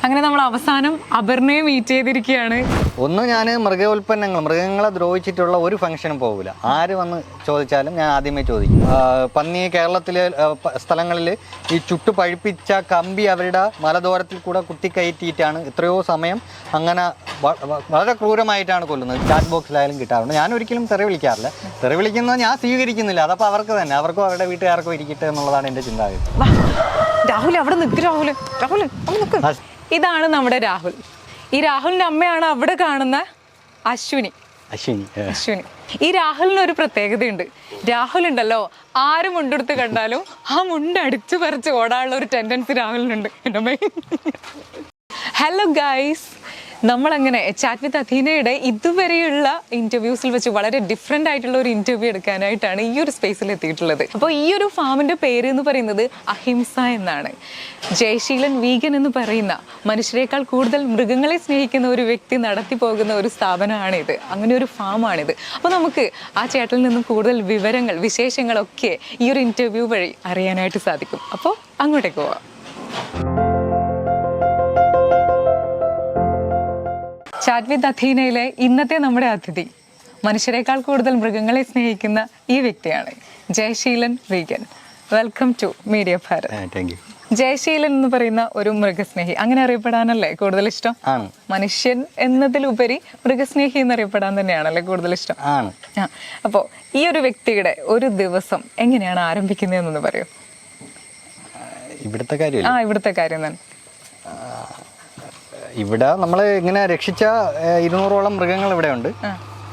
അങ്ങനെ നമ്മൾ അവസാനം അപർണയെ മീറ്റ് ചെയ്തിരിക്കുകയാണ്. ഒന്ന്, ഞാൻ മൃഗങ്ങളെ ദ്രോഹിച്ചിട്ടുള്ള ഒരു ഫംഗ്ഷനും പോകില്ല. ആര് വന്ന് ചോദിച്ചാലും ഞാൻ ആദ്യമേ ചോദിക്കും. പന്നി കേരളത്തിലെ സ്ഥലങ്ങളിൽ ഈ ചുട്ടു പഴുപ്പിച്ച കമ്പി അവരുടെ മലദോരത്തിൽ കൂടെ കുത്തിക്കയറ്റിയിട്ടാണ് എത്രയോ സമയം അങ്ങനെ വളരെ ക്രൂരമായിട്ടാണ് കൊല്ലുന്നത്. ചാറ്റ് ബോക്സിലായാലും കിട്ടാറുണ്ട്. ഞാൻ ഒരിക്കലും തെറി വിളിക്കാറില്ല. തെറി വിളിക്കുന്നത് ഞാൻ സ്വീകരിക്കുന്നില്ല. അതപ്പോൾ അവർക്ക് തന്നെ, അവർക്കും അവരുടെ വീട്ടുകാർക്കും ഇരിക്കട്ടെ എന്നുള്ളതാണ് എൻ്റെ ചിന്താഗതി. രാഹുൽ അവിടെ നിൽക്ക്. രാഹുൽ ഇതാണ് നമ്മുടെ രാഹുൽ. ഈ രാഹുലിന്റെ അമ്മയാണ് അവിടെ കാണുന്ന അശ്വിനി. ഈ രാഹുലിന് ഒരു പ്രത്യേകതയുണ്ട്. രാഹുൽ ഉണ്ടല്ലോ, ആരും മുണ്ടെടുത്ത് കണ്ടാലും ആ മുണ്ട് അടിച്ചു പറിച്ച് ഓടാനുള്ള ഒരു ടെൻഡൻസി രാഹുലിനുണ്ട്. ഹലോ ഗൈസ്, നമ്മളങ്ങനെ ചാറ്റ് വിത്ത് അഥീനയുടെ ഇതുവരെയുള്ള ഇൻ്റർവ്യൂസിൽ വെച്ച് വളരെ ഡിഫറെൻ്റ് ആയിട്ടുള്ള ഒരു ഇൻ്റർവ്യൂ എടുക്കാനായിട്ടാണ് ഈ ഒരു സ്പേസിൽ എത്തിയിട്ടുള്ളത്. അപ്പോൾ ഈ ഒരു ഫാമിൻ്റെ പേര് എന്ന് പറയുന്നത് അഹിംസ എന്നാണ്. ജയശീലൻ വീഗൻ എന്ന് പറയുന്ന മനുഷ്യരെക്കാൾ കൂടുതൽ മൃഗങ്ങളെ സ്നേഹിക്കുന്ന ഒരു വ്യക്തി നടത്തി പോകുന്ന ഒരു സ്ഥാപനമാണിത്. അങ്ങനെ ഒരു ഫാമാണിത്. അപ്പോൾ നമുക്ക് ആ ചേട്ടനിൽ നിന്നും കൂടുതൽ വിവരങ്ങൾ, വിശേഷങ്ങളൊക്കെ ഈ ഒരു ഇൻ്റർവ്യൂ വഴി അറിയാനായിട്ട് സാധിക്കും. അപ്പോൾ അങ്ങോട്ടേക്ക് പോവാം. ചാറ്റ് വിത്ത് അഥീനയിലെ ഇന്നത്തെ നമ്മുടെ അതിഥി മനുഷ്യരെക്കാൾ കൂടുതൽ മൃഗങ്ങളെ സ്നേഹിക്കുന്ന ഈ വ്യക്തിയാണ് Jayaseelan vegan. Welcome to Media Bharat. Jayaseelan എന്ന് പറയുന്ന ഒരു മൃഗസ്നേഹി, അങ്ങനെ അറിയപ്പെടാനല്ലേ കൂടുതൽ ഇഷ്ടം? മനുഷ്യൻ എന്നതിലുപരി മൃഗസ്നേഹി എന്നറിയപ്പെടാൻ തന്നെയാണല്ലേ കൂടുതൽ ഇഷ്ടം? അപ്പോൾ ഈ ഒരു വ്യക്തിയുടെ ഒരു ദിവസം എങ്ങനെയാണ് ആരംഭിക്കുന്നതെന്നൊന്ന് പറയൂ. ഇവിടുത്തെ കാര്യം തന്നെ. ഇവിടെ നമ്മൾ ഇങ്ങനെ രക്ഷിച്ച 200ഓളം മൃഗങ്ങൾ ഇവിടെ ഉണ്ട്.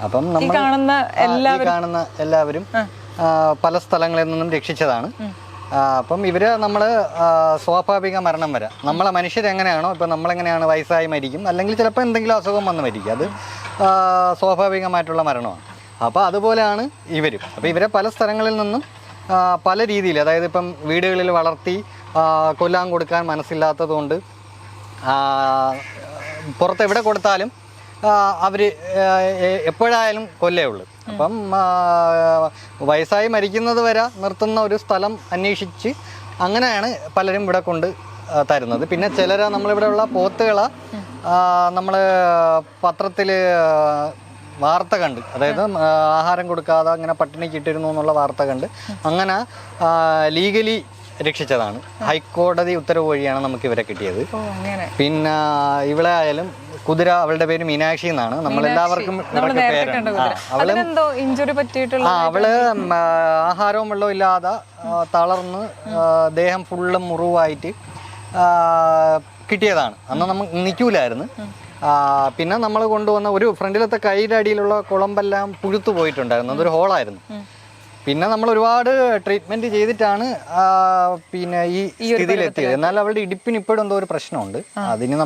അപ്പം നമ്മൾ കാണുന്ന എല്ലാവരും പല സ്ഥലങ്ങളിൽ നിന്നും രക്ഷിച്ചതാണ്. അപ്പം ഇവര് നമ്മൾ സ്വാഭാവിക മരണം വരെ നമ്മളെ മനുഷ്യരെങ്ങനെയാണോ, ഇപ്പം നമ്മളെങ്ങനെയാണ് വയസ്സായി മരിക്കും, അല്ലെങ്കിൽ ചിലപ്പോൾ എന്തെങ്കിലും അസുഖം വന്ന് മരിക്കും, അത് സ്വാഭാവികമായിട്ടുള്ള മരണമാണ്. അപ്പോൾ അതുപോലെയാണ് ഇവരും. അപ്പോൾ ഇവരെ പല സ്ഥലങ്ങളിൽ നിന്നും പല രീതിയിൽ, അതായത് ഇപ്പം വീടുകളിൽ വളർത്തി കൊല്ലാൻ കൊടുക്കാൻ മനസ്സില്ലാത്തതുകൊണ്ട് പുറത്ത് എവിടെ കൊടുത്താലും അവർ എപ്പോഴായാലും കൊല്ലേ ഉള്ളൂ. അപ്പം വയസ്സായി മരിക്കുന്നത് വരെ നിർത്തുന്ന ഒരു സ്ഥലം അന്വേഷിച്ച് അങ്ങനെയാണ് പലരും ഇവിടെ കൊണ്ട് തരുന്നത്. പിന്നെ ചിലർ നമ്മളിവിടെയുള്ള പോത്തുകളെ നമ്മൾ പത്രത്തിൽ വാർത്ത കണ്ട്, അതായത് ആഹാരം കൊടുക്കാതെ അങ്ങനെ പട്ടിണിക്ക് ഇട്ടിരുന്നു എന്നുള്ള വാർത്ത കണ്ട് അങ്ങനെ ലീഗലി രക്ഷിച്ചതാണ്. ഹൈക്കോടതി ഉത്തരവ് വഴിയാണ് നമുക്ക് ഇവരെ കിട്ടിയത്. പിന്നെ ഇവിടെ ആയാലും കുതിര, അവളുടെ പേര് മീനാക്ഷി എന്നാണ്. നമ്മളെല്ലാവർക്കും പേരാണ്. അവള് ആഹാരവും വെള്ളവും ഇല്ലാതെ തളർന്ന് ദേഹം ഫുള്ളും മുറിവായിട്ട് കിട്ടിയതാണ്. അന്ന് നമുക്ക് നിൽക്കൂലായിരുന്നു. പിന്നെ നമ്മൾ കൊണ്ടുവന്ന ഒരു ഫ്രണ്ടിലത്തെ കൈയുടെ അടിയിലുള്ള കുളമ്പെല്ലാം പുഴുത്തു പോയിട്ടുണ്ടായിരുന്നു. അതൊരു ഹോളായിരുന്നു. പിന്നെ നമ്മൾ ഒരുപാട് ട്രീറ്റ്മെന്റ് ചെയ്തിട്ടാണ് പിന്നെ ഈ സ്ഥിതിയിലെത്തിയത്. എന്നാൽ അവളുടെ ഇടുപ്പിന് ഇപ്പോഴും എന്തോ ഒരു പ്രശ്നമുണ്ട്. അതിന്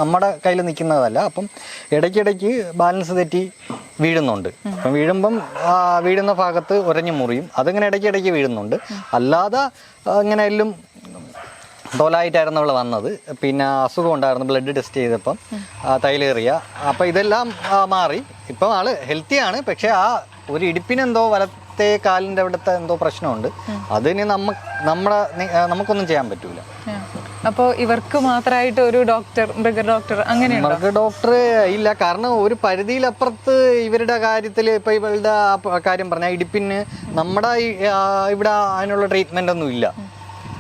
നമ്മുടെ കയ്യിൽ നിൽക്കുന്നതല്ല. അപ്പം ഇടയ്ക്കിടയ്ക്ക് ബാലൻസ് തെറ്റി വീഴുന്നുണ്ട്. അപ്പം വീഴുന്ന ഭാഗത്ത് ഉരഞ്ഞു മുറിയും. അതിങ്ങനെ ഇടയ്ക്കിടയ്ക്ക് വീഴുന്നുണ്ട്. അല്ലാതെ ഇങ്ങനെ എല്ലാം തോലായിട്ടായിരുന്നു അവൾ വന്നത്. പിന്നെ അസുഖം ഉണ്ടായിരുന്നു, ബ്ലഡ് ടെസ്റ്റ് ചെയ്തപ്പം തൈലേറിയ. അപ്പം ഇതെല്ലാം മാറി. ഇപ്പം ആള് ഹെൽത്തിയാണ്. പക്ഷെ ആ ഒരു ഇടുപ്പിനെന്തോ വലത്തെ കാലിൻ്റെ അവിടുത്തെ എന്തോ പ്രശ്നമുണ്ട്. അതിന് നമുക്കൊന്നും ചെയ്യാൻ പറ്റൂല. അപ്പോൾ ഇവർക്ക് മാത്രമായിട്ട് ഒരു മൃഗ ഡോക്ടർ ഇല്ല. കാരണം ഒരു പരിധിയിലപ്പുറത്ത് ഇവരുടെ കാര്യത്തിൽ ഇപ്പം ഇവളുടെ കാര്യം പറഞ്ഞാൽ ഇടുപ്പിന് നമ്മുടെ ഇവിടെ അതിനുള്ള ട്രീറ്റ്മെൻ്റ് ഒന്നും ഇല്ല.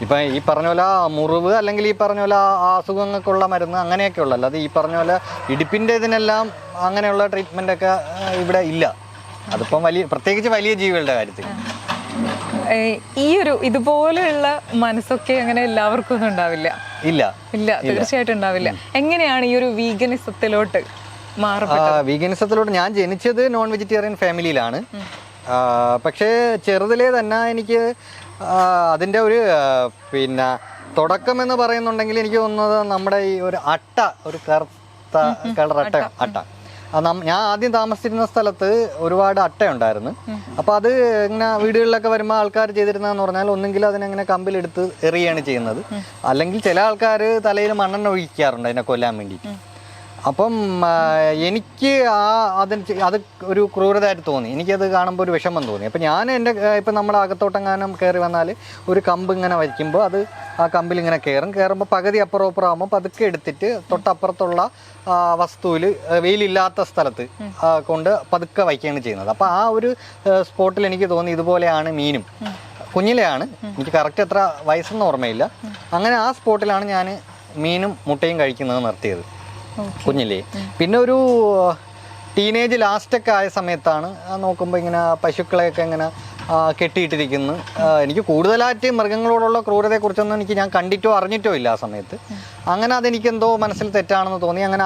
ഇപ്പം ഈ പറഞ്ഞ പോലെ മുറിവ് അല്ലെങ്കിൽ ഈ പറഞ്ഞ പോലെ അസുഖങ്ങൾക്കുള്ള മരുന്ന് അങ്ങനെയൊക്കെ ഉള്ളു. അല്ലാതെ ഈ പറഞ്ഞ പോലെ ഇടുപ്പിൻ്റെ ഇതിനെല്ലാം അങ്ങനെയുള്ള ട്രീറ്റ്മെൻ്റൊക്കെ ഇവിടെ ഇല്ല. അതിപ്പം പ്രത്യേകിച്ച് വലിയ ജീവികളുടെ കാര്യത്തിൽ ഈ ഒരു ഇതുപോലെയുള്ള മനസ്സൊക്കെ അങ്ങനെ എല്ലാവർക്കും ഒന്നും ഉണ്ടാവില്ല. ഇല്ല, തീർച്ചയായിട്ടും ഉണ്ടാവില്ല. എങ്ങനെയാണ് ഈ ഒരു വീഗനിസത്തിലോട്ട് വീഗനിസത്തിലോട്ട് ഞാൻ ജനിച്ചത് നോൺ വെജിറ്റേറിയൻ ഫാമിലിയിലാണ്. പക്ഷേ ചെറുതിലേ തന്നെ എനിക്ക് അതിൻ്റെ ഒരു പിന്നെ തുടക്കം എന്ന് പറയുന്നുണ്ടെങ്കിൽ എനിക്ക് തോന്നുന്നത് നമ്മുടെ ഈ ഒരു ഒരു കറുത്ത കളർ അട്ട ഞാൻ ആദ്യം താമസിച്ചിരുന്ന സ്ഥലത്ത് ഒരുപാട് അട്ടയുണ്ടായിരുന്നു. അപ്പോൾ അത് ഇങ്ങനെ വീടുകളിലൊക്കെ വരുമ്പോൾ ആൾക്കാർ ചെയ്തിരുന്നതെന്ന് പറഞ്ഞാൽ ഒന്നെങ്കിൽ അതിനെങ്ങനെ കമ്പിലെടുത്ത് എറിയാണ് ചെയ്യുന്നത്, അല്ലെങ്കിൽ ചില ആൾക്കാർ തലയിൽ മണ്ണെണ്ണ ഒഴിക്കാറുണ്ട് അതിനെ കൊല്ലാൻ വേണ്ടിയിട്ട്. അപ്പം എനിക്ക് അത് ഒരു ക്രൂരതയായിട്ട് തോന്നി. എനിക്കത് കാണുമ്പോൾ ഒരു വിഷമം തോന്നി. അപ്പം ഞാൻ ഇപ്പം നമ്മുടെ അകത്തോട്ടെങ്ങാനും കയറി വന്നാൽ ഒരു കമ്പ് ഇങ്ങനെ വയ്ക്കുമ്പോൾ അത് ആ കമ്പിൽ ഇങ്ങനെ കയറുമ്പോൾ പകുതി അപ്പുറം അപ്പുറം ആകുമ്പോൾ പതുക്കെ എടുത്തിട്ട് തൊട്ടപ്പുറത്തുള്ള വസ്തുവിൽ വെയിലില്ലാത്ത സ്ഥലത്ത് കൊണ്ട് പതുക്കെ വയ്ക്കുകയാണ് ചെയ്യുന്നത്. അപ്പോൾ ആ ഒരു സ്പോട്ടിൽ എനിക്ക് തോന്നി ഇതുപോലെയാണ് മീനും. കുഞ്ഞിലെയാണ്, എനിക്ക് കറക്റ്റ് എത്ര വയസ്സെന്ന് ഓർമ്മയില്ല. അങ്ങനെ ആ സ്പോട്ടിലാണ് ഞാൻ മീനും മുട്ടയും കഴിക്കുന്നത് നിർത്തിയത് കുഞ്ഞിലേ. പിന്നെ ഒരു ടീനേജ് ലാസ്റ്റൊക്കെ ആയ സമയത്താണ് നോക്കുമ്പോൾ ഇങ്ങനെ പശുക്കളെയൊക്കെ ഇങ്ങനെ കെട്ടിയിട്ടിരിക്കുന്നു. എനിക്ക് കൂടുതലായിട്ട് മൃഗങ്ങളോടുള്ള ക്രൂരതയെക്കുറിച്ചൊന്നും ഞാൻ കണ്ടിട്ടോ അറിഞ്ഞിട്ടോ ഇല്ല ആ സമയത്ത്. അങ്ങനെ അതെനിക്കെന്തോ മനസ്സിൽ തെറ്റാണെന്ന് തോന്നി. അങ്ങനെ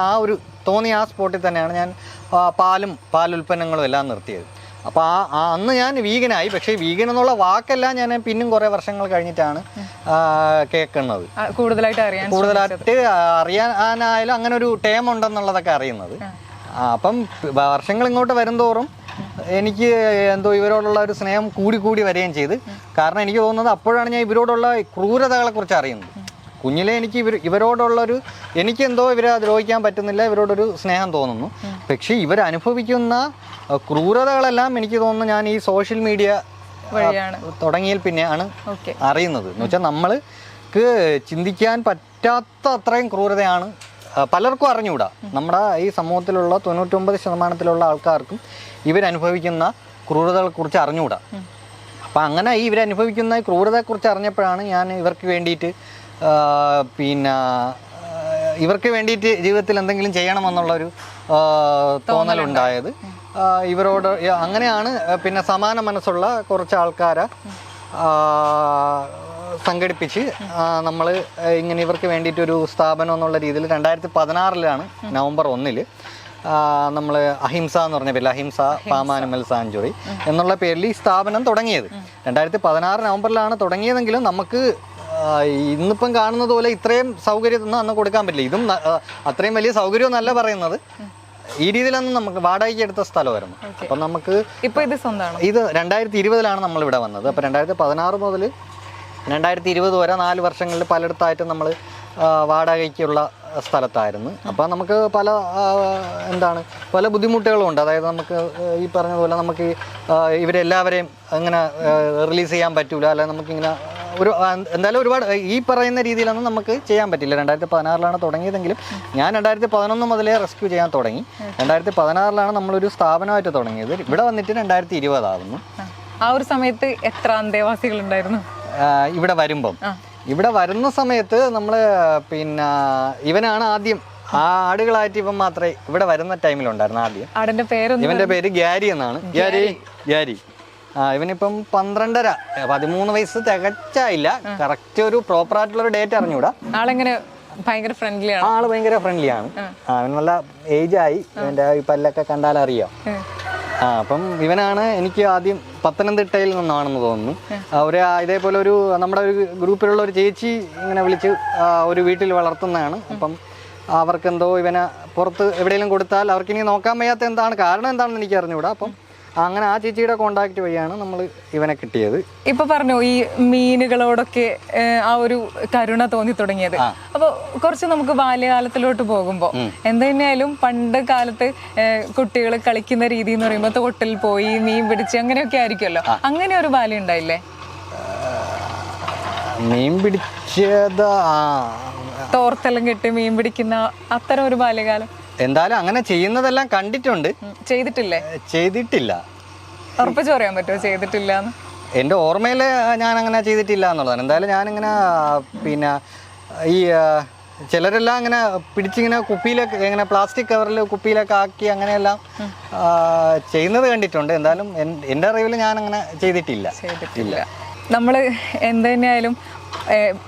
ആ സ്പോട്ടിൽ തന്നെയാണ് ഞാൻ പാലുൽപ്പന്നങ്ങളും എല്ലാം നിർത്തിയത്. അപ്പോൾ അന്ന് ഞാൻ വീഗനായി. പക്ഷേ വീഗൻ എന്നുള്ള വാക്കെല്ലാം ഞാൻ പിന്നും കുറേ വർഷങ്ങൾ കഴിഞ്ഞിട്ടാണ് കേൾക്കുന്നത്, കൂടുതലായിട്ട് അറിയാനായാലും അങ്ങനെ ഒരു ടേം ഉണ്ടെന്നുള്ളതൊക്കെ അറിയുന്നത്. അപ്പം വർഷങ്ങൾ ഇങ്ങോട്ട് വരുംതോറും എനിക്ക് എന്തോ ഇവരോടുള്ള ഒരു സ്നേഹം കൂടി വരികയും ചെയ്ത്. കാരണം എനിക്ക് തോന്നുന്നത് അപ്പോഴാണ് ഞാൻ ഇവരോടുള്ള ക്രൂരതകളെക്കുറിച്ച് അറിയുന്നത്. കുഞ്ഞിലെ എനിക്ക് ഇവരോടുള്ളൊരു എനിക്കെന്തോ ഇവരെ ദ്രോഹിക്കാൻ പറ്റുന്നില്ല, ഇവരോടൊരു സ്നേഹം തോന്നുന്നു. പക്ഷേ ഇവരനുഭവിക്കുന്ന ക്രൂരതകളെല്ലാം എനിക്ക് തോന്നുന്നു ഞാൻ ഈ സോഷ്യൽ മീഡിയ തുടങ്ങിയതിൽ പിന്നെയാണ് അറിയുന്നത്. എന്ന് വെച്ചാൽ നമ്മൾക്ക് ചിന്തിക്കാൻ പറ്റാത്ത അത്രയും ക്രൂരതയാണ് പലർക്കും അറിഞ്ഞുകൂടാ. നമ്മുടെ ഈ സമൂഹത്തിലുള്ള 99% ആൾക്കാർക്കും ഇവരനുഭവിക്കുന്ന ക്രൂരതകളെക്കുറിച്ച് അറിഞ്ഞുകൂടാ. അപ്പം അങ്ങനെ ഇവരനുഭവിക്കുന്ന ക്രൂരതയെക്കുറിച്ച് അറിഞ്ഞപ്പോഴാണ് ഞാൻ ഇവർക്ക് വേണ്ടിയിട്ട് ജീവിതത്തിൽ എന്തെങ്കിലും ചെയ്യണമെന്നുള്ളൊരു തോന്നലുണ്ടായത്. ഇവരോട് അങ്ങനെയാണ് പിന്നെ സമാന മനസ്സുള്ള കുറച്ച് ആൾക്കാരെ സംഘടിപ്പിച്ച് നമ്മൾ ഇങ്ങനെ ഇവർക്ക് വേണ്ടിയിട്ടൊരു സ്ഥാപനം എന്നുള്ള രീതിയിൽ 2016 നവംബർ 1 നമ്മൾ അഹിംസ എന്ന് പറഞ്ഞ പേരിൽ അഹിംസ ഫാം ആനിമൽ സാഞ്ചുറി എന്നുള്ള പേരിൽ ഈ സ്ഥാപനം തുടങ്ങിയത്. 2016 നവംബറിലാണ് തുടങ്ങിയതെങ്കിലും നമുക്ക് ഇന്നിപ്പം കാണുന്നത് പോലെ ഇത്രയും സൗകര്യമൊന്നും അന്ന് കൊടുക്കാൻ പറ്റില്ല. ഇതും അത്രയും വലിയ സൗകര്യം എന്നല്ല പറയുന്നത്, ഈ രീതിയിലൊന്നും നമുക്ക് വാടകയ്ക്ക് എടുത്ത സ്ഥലമായിരുന്നു. അപ്പം നമുക്ക് ഇത് 2020 നമ്മളിവിടെ വന്നത്. അപ്പോൾ 2016 മുതൽ 2020 വരെ 4 വർഷങ്ങളിൽ പലയിടത്തായിട്ട് നമ്മൾ വാടകയ്ക്കുള്ള സ്ഥലത്തായിരുന്നു. അപ്പോൾ നമുക്ക് പല ബുദ്ധിമുട്ടുകളും ഉണ്ട്. അതായത് നമുക്ക് ഈ പറഞ്ഞതുപോലെ നമുക്ക് ഇവരെല്ലാവരെയും അങ്ങനെ റിലീസ് ചെയ്യാൻ പറ്റൂല, അല്ലെങ്കിൽ നമുക്കിങ്ങനെ എന്തായാലും ഒരുപാട് ഈ പറയുന്ന രീതിയിലൊന്നും നമുക്ക് ചെയ്യാൻ പറ്റില്ല. 2016 തുടങ്ങിയതെങ്കിലും ഞാൻ 2011 മുതലേ റെസ്ക്യൂ ചെയ്യാൻ തുടങ്ങി. 2016 നമ്മളൊരു സ്ഥാപനമായിട്ട് തുടങ്ങിയത്. ഇവിടെ വന്നിട്ട് 2020 ആവുന്നു. ആ ഒരു സമയത്ത് എത്ര അന്തേവാസികൾ ഉണ്ടായിരുന്നു? ഇവിടെ വരുന്ന സമയത്ത് നമ്മൾ പിന്നെ ഇവനാണ് ആദ്യം ആടുകളായിട്ട് ഇവൻ മാത്രമേ ഇവിടെ വരുന്ന ടൈമിലുണ്ടായിരുന്നു. ആദ്യം ഇവന്റെ പേര് ഗ്യാരി എന്നാണ്. ഗ്യാരി ഇവനിപ്പം 13 വയസ്സ് തികച്ചായില്ല. കറക്റ്റ് ഒരു പ്രോപ്പർ ആയിട്ടുള്ള ഒരു ഡേറ്റ് അറിഞ്ഞൂടാ. ആളെങ്ങനെ ഭയങ്കര ഫ്രണ്ട്ലിയാണ്. അവൻ നല്ല ഏജായി. ഇവന്റെ ഈ പല്ലൊക്കെ കണ്ടാൽ അറിയാം. അപ്പം ഇവനാണ് എനിക്ക് ആദ്യം പത്തനംതിട്ടയിൽ നിന്നാണെന്ന് തോന്നുന്നു. ഇതേപോലെ നമ്മുടെ ഒരു ഗ്രൂപ്പിലുള്ള ഒരു ചേച്ചി ഇങ്ങനെ വിളിച്ച് ഒരു വീട്ടിൽ വളർത്തുന്നതാണ്. അപ്പം അവർക്കെന്തോ ഇവനെ പുറത്ത് എവിടെയെങ്കിലും കൊടുത്താൽ അവർക്കിനി നോക്കാൻ വയ്യാത്ത കാരണം എന്താണെന്ന് എനിക്ക് അറിഞ്ഞുകൂടാ. അപ്പം അങ്ങനെ ആ ചേച്ചിയുടെ കോണ്ടാക്ട് വഴിയാണ് നമ്മൾ ഇവനെ കിട്ടിയത്. ഇപ്പൊ പറഞ്ഞു ഈ മീനുകളോടൊക്കെ ആ ഒരു കരുണ തോന്നി തുടങ്ങിയത്. അപ്പൊ കുറച്ച് നമുക്ക് ബാല്യകാലത്തിലോട്ട് പോകുമ്പോ എന്തുതന്നെയായാലും പണ്ട് കാലത്ത് കുട്ടികൾ കളിക്കുന്ന രീതി എന്ന് പറയുമ്പോ തോട്ടിൽ പോയി മീൻ പിടിച്ച് അങ്ങനെയൊക്കെ ആയിരിക്കുമല്ലോ. അങ്ങനെ ഒരു ബാല്യം ഉണ്ടായില്ലേ? മീൻ പിടിച്ചത് തോർത്തെല്ലാം കെട്ടി മീൻ പിടിക്കുന്ന അത്തരം ഒരു ബാല്യകാലം എന്തായാലും അങ്ങനെ ചെയ്യുന്നതെല്ലാം കണ്ടിട്ടുണ്ട്. ചെയ്തിട്ടില്ല. ഉറപ്പിച്ച് പറയാൻ പറ്റുമോ ചെയ്തിട്ടില്ല? എൻ്റെ ഓർമ്മയിൽ ഞാൻ അങ്ങനെ ചെയ്തിട്ടില്ല എന്നുള്ളതാണ്. എന്തായാലും ഞാനിങ്ങനെ പിന്നെ ഈ ചിലരെല്ലാം ഇങ്ങനെ പിടിച്ചിങ്ങനെ കുപ്പിയിലൊക്കെ ഇങ്ങനെ പ്ലാസ്റ്റിക് കവറിൽ കുപ്പിയിലൊക്കെ ആക്കി അങ്ങനെയെല്ലാം ചെയ്യുന്നത് കണ്ടിട്ടുണ്ട്. എന്തായാലും എൻ്റെ അറിവിൽ ഞാൻ അങ്ങനെ ചെയ്തിട്ടില്ല. നമ്മൾ എന്ത് തന്നെയായാലും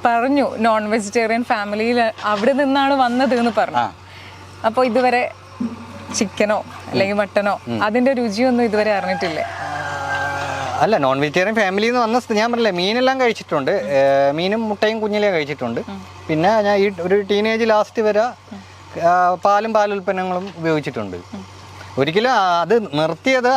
പറഞ്ഞു നോൺ വെജിറ്റേറിയൻ ഫാമിലിയിൽ അവിടെ നിന്നാണ് വന്നത് എന്ന് പറഞ്ഞു. അപ്പോൾ ഇതുവരെ ചിക്കനോ അല്ലെങ്കിൽ മട്ടനോ അതിന്റെ രുചിയൊന്നും ഇതുവരെ അറിഞ്ഞിട്ടില്ലേ? അല്ല, നോൺ വെജിറ്റേറിയൻ ഫാമിലിയിൽ നിന്ന് വന്ന ഞാൻ പറഞ്ഞില്ലേ, മീനെല്ലാം കഴിച്ചിട്ടുണ്ട്. മീനും മുട്ടയും കുഞ്ഞിലേ കഴിച്ചിട്ടുണ്ട്. പിന്നെ ഞാൻ ഈ ഒരു ടീനേജ് ലാസ്റ്റ് വരെ പാലുൽപ്പന്നങ്ങളും ഉപയോഗിച്ചിട്ടുണ്ട്. ഒരിക്കലും അത് നിർത്തിയത്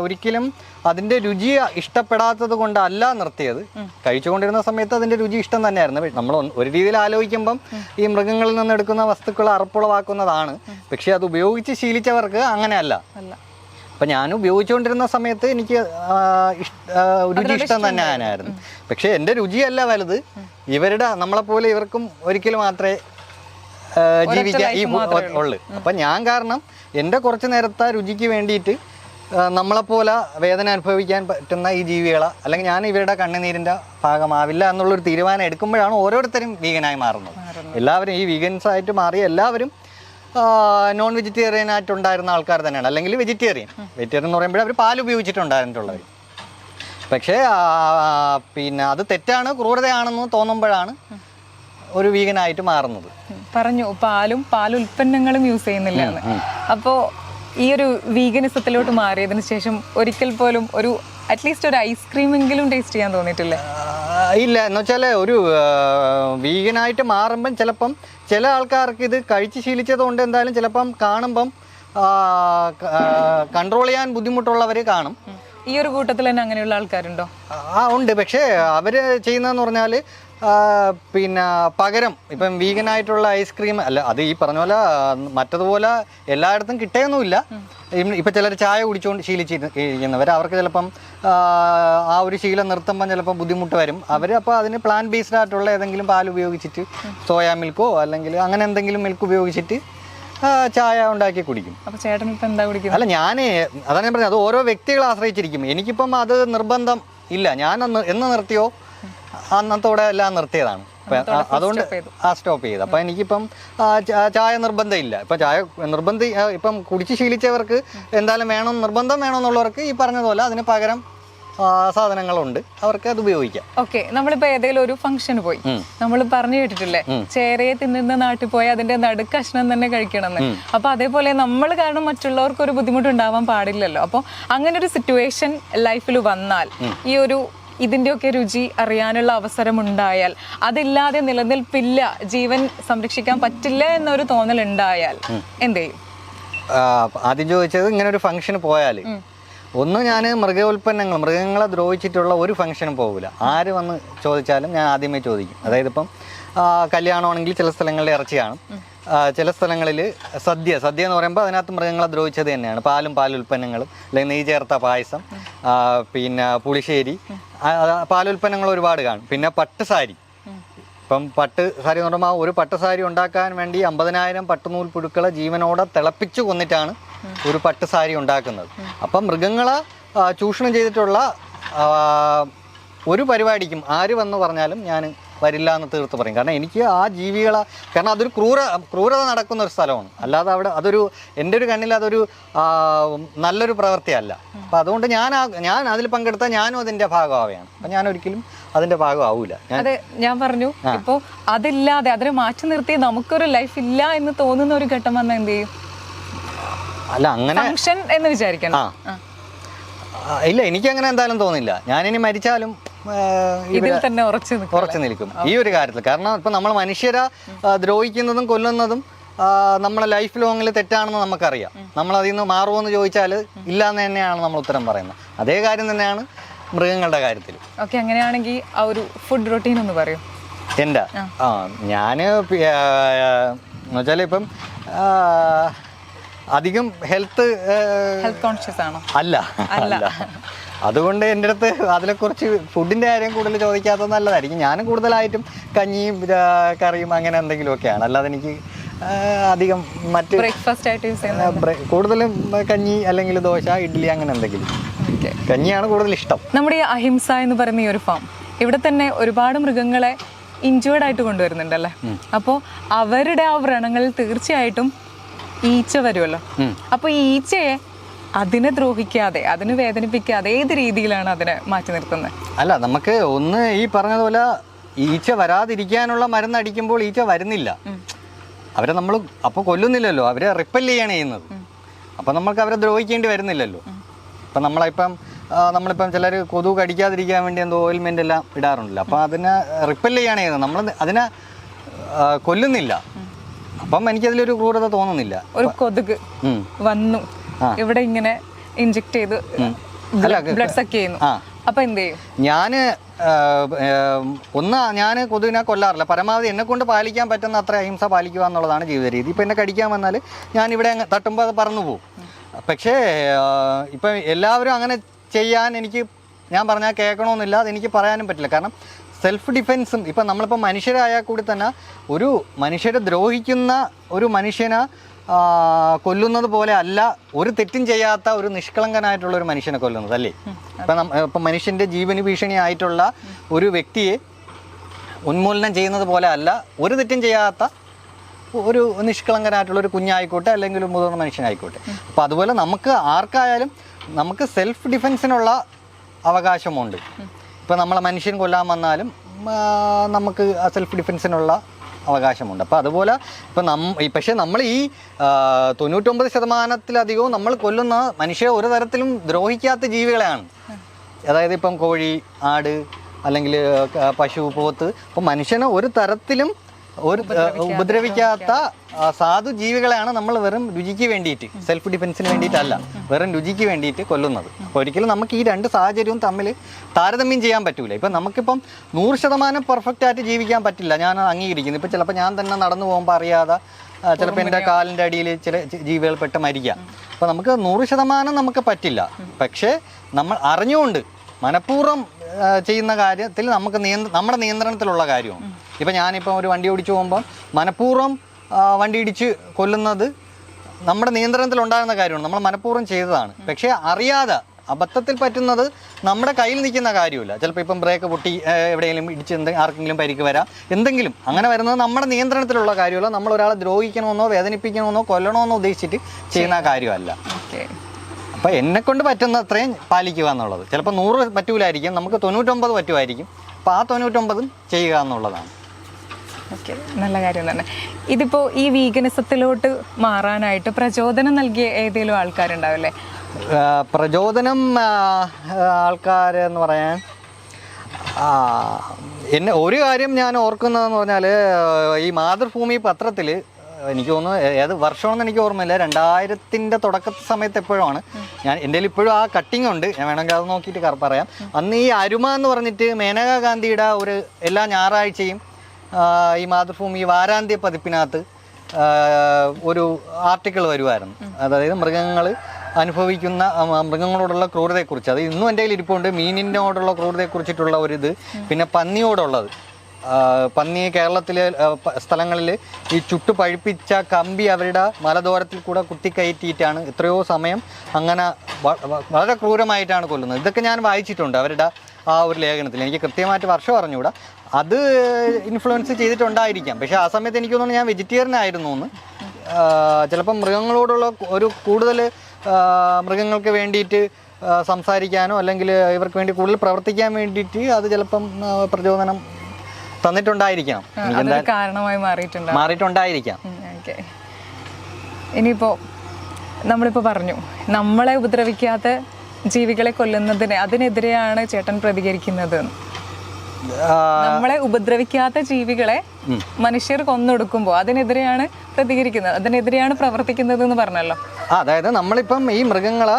ഒരിക്കലും അതിൻ്റെ രുചി ഇഷ്ടപ്പെടാത്തത് കൊണ്ടല്ല നിർത്തിയത്. കഴിച്ചുകൊണ്ടിരുന്ന സമയത്ത് അതിൻ്റെ രുചി ഇഷ്ടം തന്നെയായിരുന്നു. നമ്മൾ ഒരു രീതിയിൽ ആലോചിക്കുമ്പം ഈ മൃഗങ്ങളിൽ നിന്ന് എടുക്കുന്ന വസ്തുക്കൾ അറപ്പുളവാക്കുന്നതാണ്. പക്ഷേ അത് ഉപയോഗിച്ച് ശീലിച്ചവർക്ക് അങ്ങനെയല്ല. അപ്പം ഞാൻ ഉപയോഗിച്ചുകൊണ്ടിരുന്ന സമയത്ത് എനിക്ക് രുചി ഇഷ്ടം തന്നെ ആയിരുന്നു. പക്ഷേ എൻ്റെ രുചിയല്ല വലുത്, ഇവരുടെ നമ്മളെപ്പോലെ ഇവർക്കും ഒരിക്കലും മാത്രമേ ജീവിക്കാൻ ഈ ഉള്ളു. അപ്പം ഞാൻ കാരണം എൻ്റെ കുറച്ച് നേരത്തെ രുചിക്ക് വേണ്ടിയിട്ട് നമ്മളെപ്പോലെ വേദന അനുഭവിക്കാൻ പറ്റുന്ന ഈ ജീവികളെ, അല്ലെങ്കിൽ ഞാൻ ഇവരുടെ കണ്ണുനീരിൻ്റെ ഭാഗമാവില്ല എന്നുള്ളൊരു തീരുമാനം എടുക്കുമ്പോഴാണ് ഓരോരുത്തരും വീഗനായി മാറുന്നത്. എല്ലാവരും ഈ വീഗൻസ് ആയിട്ട് മാറിയ എല്ലാവരും നോൺ വെജിറ്റേറിയൻ ആയിട്ടുണ്ടായിരുന്ന ആൾക്കാർ തന്നെയാണ്, അല്ലെങ്കിൽ വെജിറ്റേറിയൻ എന്ന് പറയുമ്പോൾ അവർ പാൽ ഉപയോഗിച്ചിട്ടുണ്ടായിരുന്നിട്ടുള്ളവർ. പക്ഷേ പിന്നെ അത് തെറ്റാണ്, ക്രൂരതയാണെന്ന് തോന്നുമ്പോഴാണ് ഒരു വീഗനായിട്ട് മാറുന്നത്. പറഞ്ഞു പാലുൽപ്പന്നങ്ങളും യൂസ് ചെയ്യുന്നില്ല എന്ന്. അപ്പോൾ ഈ ഒരു വീഗനിസത്തിലോട്ട് മാറിയതിന് ശേഷം ഒരിക്കൽ പോലും ഒരു അറ്റ്ലീസ്റ്റ് ഒരു ഐസ്ക്രീമെങ്കിലും ടേസ്റ്റ് ചെയ്യാൻ തോന്നിയിട്ടില്ലേ? ഇല്ല, എന്ന് വെച്ചാൽ ഒരു വീഗനായിട്ട് മാറുമ്പം ചിലപ്പം ചില ആൾക്കാർക്ക് ഇത് കഴിച്ച് ശീലിച്ചത് കൊണ്ട് എന്തായാലും ചിലപ്പം കാണുമ്പം കൺട്രോൾ ചെയ്യാൻ ബുദ്ധിമുട്ടുള്ളവർ കാണും. ഈ ഒരു കൂട്ടത്തിൽ തന്നെ അങ്ങനെയുള്ള ആൾക്കാരുണ്ടോ? ഉണ്ട്. പക്ഷേ അവർ ചെയ്യുന്നതെന്ന് പറഞ്ഞാൽ പിന്നെ പകരം ഇപ്പം വീഗനായിട്ടുള്ള ഐസ്ക്രീം അല്ല, അത് ഈ പറഞ്ഞ പോലെ മറ്റതുപോലെ എല്ലായിടത്തും കിട്ടുകയൊന്നുമില്ല. ഇപ്പം ചിലർ ചായ കുടിച്ചുകൊണ്ട് ശീലിച്ചിരിക്കുന്നവർ, അവർക്ക് ചിലപ്പം ആ ഒരു ശീലം നിർത്തുമ്പം ചിലപ്പം ബുദ്ധിമുട്ട് വരും. അവർ അപ്പോൾ അതിന് പ്ലാന്റ് ബേസ്ഡ് ആയിട്ടുള്ള ഏതെങ്കിലും പാൽ ഉപയോഗിച്ചിട്ട്, സോയാ മിൽക്കോ അല്ലെങ്കിൽ അങ്ങനെ എന്തെങ്കിലും മിൽക്ക് ഉപയോഗിച്ചിട്ട് ചായ ഉണ്ടാക്കി കുടിക്കും. അപ്പോൾ ചേട്ടൻ ഇപ്പം എന്താ കുടിക്കുന്നത്? അല്ല, അതാണ് ഞാൻ പറഞ്ഞത്, അത് ഓരോ വ്യക്തികളെ ആശ്രയിച്ചിരിക്കും. എനിക്കിപ്പം അത് നിർബന്ധം ഇല്ല. ഞാൻ എന്ന് നിർത്തിയോ അന്നത്തോടെ എല്ലാം നിർത്തിയതാണ്. അതുകൊണ്ട് സ്റ്റോപ്പ് ചെയ്ത്. അപ്പം എനിക്കിപ്പം ചായ നിർബന്ധമില്ല. ഇപ്പം ചായ ഇപ്പം കുടിച്ച് ശീലിച്ചവർക്ക് എന്തായാലും നിർബന്ധം വേണമെന്നുള്ളവർക്ക് ഈ പറഞ്ഞതുപോലെ അതിന് പകരം സാധനങ്ങളുണ്ട്, അവർക്ക് അത് ഉപയോഗിക്കാം. ഓക്കെ, നമ്മളിപ്പോ ഏതെങ്കിലും ഒരു ഫംഗ്ഷന് പോയി, നമ്മൾ പറഞ്ഞു കേട്ടിട്ടില്ലേ ചേരയെ തിന്നുന്ന നാട്ടിൽ പോയി അതിന്റെ നടുക്കഷ്ണം തന്നെ കഴിക്കണമെന്ന്. അപ്പൊ അതേപോലെ നമ്മൾ കാരണം മറ്റുള്ളവർക്ക് ഒരു ബുദ്ധിമുട്ടുണ്ടാവാൻ പാടില്ലല്ലോ. അപ്പൊ അങ്ങനെ ഒരു സിറ്റുവേഷൻ ലൈഫിൽ വന്നാൽ, ഈ ഒരു ഇതിൻ്റെയൊക്കെ രുചി അറിയാനുള്ള അവസരം ഉണ്ടായാൽ, അതില്ലാതെ നിലനിൽപ്പില്ല, ജീവൻ സംരക്ഷിക്കാൻ പറ്റില്ല എന്നൊരു തോന്നൽ ഉണ്ടായാൽ എന്ത് ചെയ്യും? ആദ്യം ചോദിച്ചത് ഇങ്ങനെ ഒരു ഫംഗ്ഷന് പോയാൽ, ഒന്ന് ഞാൻ മൃഗങ്ങളെ ദ്രോഹിച്ചിട്ടുള്ള ഒരു ഫംഗ്ഷനും പോകില്ല. ആര് വന്ന് ചോദിച്ചാലും ഞാൻ ആദ്യമേ ചോദിക്കും. അതായത് ഇപ്പം കല്യാണമാണെങ്കിൽ ചില സ്ഥലങ്ങളിൽ ഇറച്ചി കാണും, ചില സ്ഥലങ്ങളിൽ സദ്യ എന്ന് പറയുമ്പോൾ അതിനകത്ത് മൃഗങ്ങളെ ദ്രോഹിച്ചത് തന്നെയാണ്. പാലുൽപ്പന്നങ്ങളും അല്ലെങ്കിൽ നെയ്യ് ചേർത്ത പായസം, പിന്നെ പുളിശ്ശേരി, പാലുൽപ്പന്നങ്ങൾ ഒരുപാട് കാണും. പിന്നെ പട്ടുസാരി. ഇപ്പം പട്ടുസാരി എന്ന് പറയുമ്പോൾ ഒരു പട്ടുസാരി ഉണ്ടാക്കാൻ വേണ്ടി 50,000 പട്ടുനൂൽ പുഴുക്കളെ ജീവനോടെ തിളപ്പിച്ച് കൊന്നിട്ടാണ് ഒരു പട്ടുസാരി ഉണ്ടാക്കുന്നത്. അപ്പം മൃഗങ്ങളെ ചൂഷണം ചെയ്തിട്ടുള്ള ഒരു പരിപാടിക്കും ആര് വന്ന് പറഞ്ഞാലും ഞാൻ വരില്ല എന്ന് തീർത്ത് പറയും. കാരണം എനിക്ക് ആ ജീവികളെ, കാരണം അതൊരു ക്രൂരത നടക്കുന്ന ഒരു സ്ഥലമാണ്. അല്ലാതെ അവിടെ എൻ്റെ ഒരു കണ്ണിൽ അതൊരു നല്ലൊരു പ്രവൃത്തിയല്ല. അപ്പം അതുകൊണ്ട് ഞാൻ അതിൽ പങ്കെടുത്താൽ ഞാനും അതിൻ്റെ ഭാഗമാവുകയാണ്. അപ്പം ഞാൻ ഒരിക്കലും അതിൻ്റെ ഭാഗമാവൂല. അതെ, ഞാൻ പറഞ്ഞു ഇപ്പോൾ അതില്ലാതെ അതിനെ മാറ്റി നിർത്തി നമുക്കൊരു ലൈഫ് ഇല്ല എന്ന് തോന്നുന്ന ഒരു ഘട്ടം വന്നാൽ എന്ത് ചെയ്യും? അല്ല, അങ്ങനെ ഫംഗ്ഷൻ എന്ന് വിചാരിക്കണം. ഇല്ല, എനിക്കങ്ങനെ എന്തായാലും തോന്നില്ല. ഞാനിനി മരിച്ചാലും ഇതിൽ തന്നെ ഉറച്ചു നിൽക്കും ഈ ഒരു കാര്യത്തിൽ. കാരണം ഇപ്പം നമ്മൾ മനുഷ്യരെ ദ്രോഹിക്കുന്നതും കൊല്ലുന്നതും നമ്മളെ ലൈഫ് ലോങ്ങിൽ തെറ്റാണെന്ന് നമുക്കറിയാം. നമ്മൾ അതിൽ നിന്ന് മാറുമോ എന്ന് ചോദിച്ചാൽ ഇല്ല എന്ന് തന്നെയാണ് നമ്മൾ ഉത്തരം പറയുന്നത്. അതേ കാര്യം തന്നെയാണ് മൃഗങ്ങളുടെ കാര്യത്തിൽ. ഓക്കെ, അങ്ങനെയാണെങ്കിൽ ആ ഒരു ഫുഡ് റൊട്ടീൻ ഒന്ന് പറയൂ. എൻ്റെ ഞാൻ എന്നുവെച്ചാൽ ഇപ്പം അധികം ഹെൽത്ത് കോൺഷ്യസ് ആണോ? അല്ല. അതുകൊണ്ട് എൻ്റെ അടുത്ത് അതിനെക്കുറിച്ച് ഫുഡിൻ്റെ കാര്യം കൂടുതൽ ചോദിക്കാത്തത് നല്ലതായിരിക്കും. ഞാനും കൂടുതലായിട്ടും കഞ്ഞിയും കറിയും അങ്ങനെ എന്തെങ്കിലുമൊക്കെയാണ്. അല്ലാതെ എനിക്ക് അധികം മറ്റ് ബ്രേക്ക്ഫാസ്റ്റ് ആയിട്ട് യൂസ് ചെയ്യുന്നത് കൂടുതലും കഞ്ഞി അല്ലെങ്കിൽ ദോശ, ഇഡ്ഡലി അങ്ങനെ എന്തെങ്കിലും. കഞ്ഞിയാണ് കൂടുതൽ ഇഷ്ടം. നമ്മുടെ ഈ അഹിംസ എന്ന് പറയുന്ന ഈ ഒരു ഫാം, ഇവിടെ തന്നെ ഒരുപാട് മൃഗങ്ങളെ ഇൻജേർഡ് ആയിട്ട് കൊണ്ടുവരുന്നുണ്ടല്ലേ. അപ്പോൾ അവരുടെ ആ വ്രണങ്ങളിൽ തീർച്ചയായിട്ടും ഈച്ച വരുമല്ലോ. അപ്പോൾ ഈ ഈച്ചയെ അതിനെ ദ്രോഹിക്കാതെ, അതിനെ വേദനിപ്പിക്കാതെ ഏത് രീതിയിലാണ് അതിനെ മാറ്റി നിർത്തുന്നത്? അല്ല, നമുക്ക് ഒന്ന് ഈ പറഞ്ഞതുപോലെ ഈച്ച വരാതിരിക്കാനുള്ള മരുന്ന് അടിക്കുമ്പോൾ ഈച്ച വരുന്നില്ല. അവരെ നമ്മൾ അപ്പോൾ കൊല്ലുന്നില്ലല്ലോ, അവരെ റിപ്പൽ ചെയ്യാണ് ചെയ്യുന്നത്. അപ്പം നമുക്ക് അവരെ ദ്രോഹിക്കേണ്ടി വരുന്നില്ലല്ലോ. അപ്പം നമ്മളിപ്പം ചിലർ കൊതുക് കടിക്കാതിരിക്കാൻ വേണ്ടി എന്തോ ഓയിൽമെൻ്റ് എല്ലാം ഇടാറുണ്ടല്ലോ. അപ്പം അതിനെ റിപ്പൽ ചെയ്യാണ് ചെയ്യുന്നത്, നമ്മൾ അതിനെ കൊല്ലുന്നില്ല. അപ്പം എനിക്കതിലൊരു ക്രൂരത തോന്നുന്നില്ല. ഒരു കൊതുക് വന്നു ഇവിടെ ഇങ്ങനെ ഇഞ്ചെക്ട് ചെയ്ത് ബ്ലഡ് സക്ക് ചെയ്യുന്നു. അപ്പൊ എന്ത് ചെയ്യും? ഞാൻ കൊതുകിനെ കൊല്ലാറില്ല. പരമാവധി എന്നെ കൊണ്ട് പാലിക്കാൻ പറ്റുന്ന അത്ര അഹിംസ പാലിക്കുക എന്നുള്ളതാണ് ജീവിത രീതി. ഇപ്പം എന്നെ കടിക്കാൻ വന്നാൽ ഞാൻ ഇവിടെ തട്ടുമ്പോൾ അത് പറന്നു പോകും. പക്ഷേ ഇപ്പം എല്ലാവരും അങ്ങനെ ചെയ്യാൻ ഞാൻ പറഞ്ഞാൽ കേൾക്കണമെന്നില്ല, അതെനിക്ക് പറയാനും പറ്റില്ല. കാരണം സെൽഫ് ഡിഫെൻസും ഇപ്പം നമ്മളിപ്പോൾ മനുഷ്യരായാൽ കൂടി തന്നെ ഒരു മനുഷ്യരെ ദ്രോഹിക്കുന്ന ഒരു മനുഷ്യനെ കൊല്ലുന്നത് പോലെ അല്ല ഒരു തെറ്റും ചെയ്യാത്ത ഒരു നിഷ്കളങ്കനായിട്ടുള്ള ഒരു മനുഷ്യനെ കൊല്ലുന്നത്, അല്ലേ? ഇപ്പം മനുഷ്യൻ്റെ ജീവന് ഭീഷണിയായിട്ടുള്ള ഒരു വ്യക്തിയെ ഉന്മൂലനം ചെയ്യുന്നത് പോലെ അല്ല ഒരു തെറ്റും ചെയ്യാത്ത ഒരു നിഷ്കളങ്കനായിട്ടുള്ള ഒരു കുഞ്ഞായിക്കോട്ടെ അല്ലെങ്കിൽ ഒരു മുതിർന്ന മനുഷ്യനായിക്കോട്ടെ. അപ്പോൾ അതുപോലെ നമുക്ക് ആർക്കായാലും നമുക്ക് സെൽഫ് ഡിഫെൻസിനുള്ള അവകാശമുണ്ട്. ഇപ്പം നമ്മളെ മനുഷ്യൻ കൊല്ലാൻ വന്നാലും നമുക്ക് ആ സെൽഫ് ഡിഫെൻസിനുള്ള അവകാശമുണ്ട്. അപ്പോൾ അതുപോലെ ഇപ്പം പക്ഷേ നമ്മൾ ഈ 99% നമ്മൾ കൊല്ലുന്ന മനുഷ്യരെ ഒരു തരത്തിലും ദ്രോഹിക്കാത്ത ജീവികളെയാണ്. അതായത് ഇപ്പം കോഴി, ആട്, അല്ലെങ്കിൽ പശു, പോത്ത്. അപ്പം മനുഷ്യനെ ഒരു തരത്തിലും ഉപദ്രവിക്കാത്ത സാധു ജീവികളെയാണ് നമ്മൾ വെറും രുചിക്ക് വേണ്ടിയിട്ട്, സെൽഫ് ഡിഫെൻസിന് വേണ്ടിയിട്ടല്ല, വെറും രുചിക്ക് വേണ്ടിയിട്ട് കൊല്ലുന്നത്. അപ്പോൾ ഒരിക്കലും നമുക്ക് ഈ രണ്ട് സാഹചര്യവും തമ്മിൽ താരതമ്യം ചെയ്യാൻ പറ്റൂല. ഇപ്പം നമുക്കിപ്പം 100% പെർഫെക്റ്റ് ആയിട്ട് ജീവിക്കാൻ പറ്റില്ല, ഞാൻ അംഗീകരിക്കുന്നു. ഇപ്പം ചിലപ്പോൾ ഞാൻ തന്നെ നടന്നു പോകുമ്പോൾ അറിയാതെ ചിലപ്പോൾ എൻ്റെ കാലിൻ്റെ അടിയിൽ ചില ജീവികൾ പെട്ട് മരിക്കാം. അപ്പോൾ നമുക്ക് 100% നമുക്ക് പറ്റില്ല. പക്ഷേ നമ്മൾ അറിഞ്ഞുകൊണ്ട് മനഃപൂർവ്വം ചെയ്യുന്ന കാര്യത്തിൽ നമുക്ക് നമ്മുടെ നിയന്ത്രണത്തിലുള്ള കാര്യമാണ്. ഇപ്പം ഞാനിപ്പോൾ ഒരു വണ്ടി ഓടിച്ചു പോകുമ്പോൾ മനഃപൂർവ്വം വണ്ടി ഇടിച്ച് കൊല്ലുന്നത് നമ്മുടെ നിയന്ത്രണത്തിലുണ്ടാകുന്ന കാര്യമാണ്, നമ്മൾ മനഃപൂർവ്വം ചെയ്തതാണ്. പക്ഷേ അറിയാതെ അബദ്ധത്തിൽ പറ്റുന്നത് നമ്മുടെ കയ്യിൽ നിൽക്കുന്ന കാര്യമില്ല. ചിലപ്പോൾ ഇപ്പം ബ്രേക്ക് പൊട്ടി എവിടെയെങ്കിലും ഇടിച്ച് ആർക്കെങ്കിലും പരിക്ക് വരാം, എന്തെങ്കിലും അങ്ങനെ വരുന്നത് നമ്മുടെ നിയന്ത്രണത്തിലുള്ള കാര്യമല്ല. നമ്മൾ ഒരാളെ ദ്രോഹിക്കണമെന്നോ വേദനിപ്പിക്കണമെന്നോ കൊല്ലണമെന്നോ ഉദ്ദേശിച്ചിട്ട് ചെയ്യുന്ന കാര്യമല്ല. അപ്പോൾ എന്നെക്കൊണ്ട് പറ്റുന്ന അത്രയും പാലിക്കുക എന്നുള്ളത്. ചിലപ്പോൾ 100 പറ്റൂലായിരിക്കും, നമുക്ക് 99 പറ്റുമായിരിക്കും. അപ്പോൾ ആ 99 ചെയ്യുക എന്നുള്ളതാണ്. ഓക്കെ, നല്ല കാര്യം തന്നെ. ഇതിപ്പോൾ ഈ വീഗനിസത്തിലോട്ട് മാറാനായിട്ട് പ്രചോദനം നൽകിയ ഏതെങ്കിലും ആൾക്കാരുണ്ടാവില്ലേ? പ്രചോദനം ആൾക്കാരെന്ന് പറയാൻ ഒരു കാര്യം ഞാൻ ഓർക്കുന്നതെന്ന് പറഞ്ഞാൽ ഈ മാതൃഭൂമി പത്രത്തിൽ എനിക്ക് തോന്നുന്നു ഏത് വർഷമാണെന്ന് എനിക്ക് ഓർമ്മയില്ല, 2000-ന്റെ തുടക്കത്തെ സമയത്ത് എപ്പോഴുമാണ് എൻ്റെ ഇപ്പോഴും ആ കട്ടിങ് ഉണ്ട്, ഞാൻ വേണമെങ്കിൽ അത് നോക്കിയിട്ട് പറയാം. അന്ന് ഈ അരുമ എന്ന് പറഞ്ഞിട്ട് മേനകാ ഗാന്ധിയുടെ ഒരു എല്ലാ ഞായറാഴ്ചയും ഈ മാതൃഭൂമി വാരാന്ത്യ പതിപ്പിനകത്ത് ഒരു ആർട്ടിക്കിൾ വരുമായിരുന്നു. അതായത് മൃഗങ്ങൾ അനുഭവിക്കുന്ന മൃഗങ്ങളോടുള്ള ക്രൂരതയെക്കുറിച്ച്. അത് ഇന്നും എൻ്റെ കയ്യിൽ ഇരിപ്പുണ്ട്. മീനിനോടുള്ള ക്രൂരതയെക്കുറിച്ചിട്ടുള്ള ഒരിത്, പിന്നെ പന്നിയോടുള്ളത്. പന്നി കേരളത്തിലെ സ്ഥലങ്ങളിൽ ഈ ചുട്ടു പഴുപ്പിച്ച കമ്പി അവരുടെ മലദോരത്തിൽ കൂടെ കുത്തിക്കയറ്റിയിട്ടാണ് എത്രയോ സമയം അങ്ങനെ വളരെ ക്രൂരമായിട്ടാണ് കൊല്ലുന്നത്. ഇതൊക്കെ ഞാൻ വായിച്ചിട്ടുണ്ട് അവരുടെ ആ ഒരു ലേഖനത്തിൽ. എനിക്ക് കൃത്യമായിട്ട് വർഷം അറിഞ്ഞുകൂടാ, അത് ഇൻഫ്ലുവൻസ് ചെയ്തിട്ടുണ്ടായിരിക്കാം. പക്ഷേ ആ സമയത്ത് എനിക്ക് തോന്നുന്നു ഞാൻ വെജിറ്റേറിയൻ ആയിരുന്നു എന്ന്. ചിലപ്പം മൃഗങ്ങളോടുള്ള ഒരു കൂടുതൽ മൃഗങ്ങൾക്ക് വേണ്ടിയിട്ട് സംസാരിക്കാനോ അല്ലെങ്കിൽ ഇവർക്ക് വേണ്ടി കൂടുതൽ പ്രവർത്തിക്കാൻ വേണ്ടിയിട്ട് അത് ചിലപ്പം പ്രചോദനം തന്നിട്ടുണ്ടായിരിക്കണം, കാരണമായി മാറിയിട്ടുണ്ടായിരിക്കാം. ഇനിയിപ്പോ നമ്മളിപ്പോ പറഞ്ഞു നമ്മളെ ഉപദ്രവിക്കാത്ത ജീവികളെ കൊല്ലുന്നതിന് അതിനെതിരെയാണ് ചേട്ടൻ പ്രതികരിക്കുന്നത്. നമ്മളെ ഉപദ്രവിക്കാത്ത ജീവികളെ മനുഷ്യർ കൊന്നൊടുക്കുമ്പോൾ അതിനെതിരെയാണ് പ്രതികരിക്കുന്നത്, അതിനെതിരെയാണ് പ്രവർത്തിക്കുന്നത് എന്ന് പറഞ്ഞല്ലോ. അതായത് നമ്മളിപ്പം ഈ മൃഗങ്ങളെ,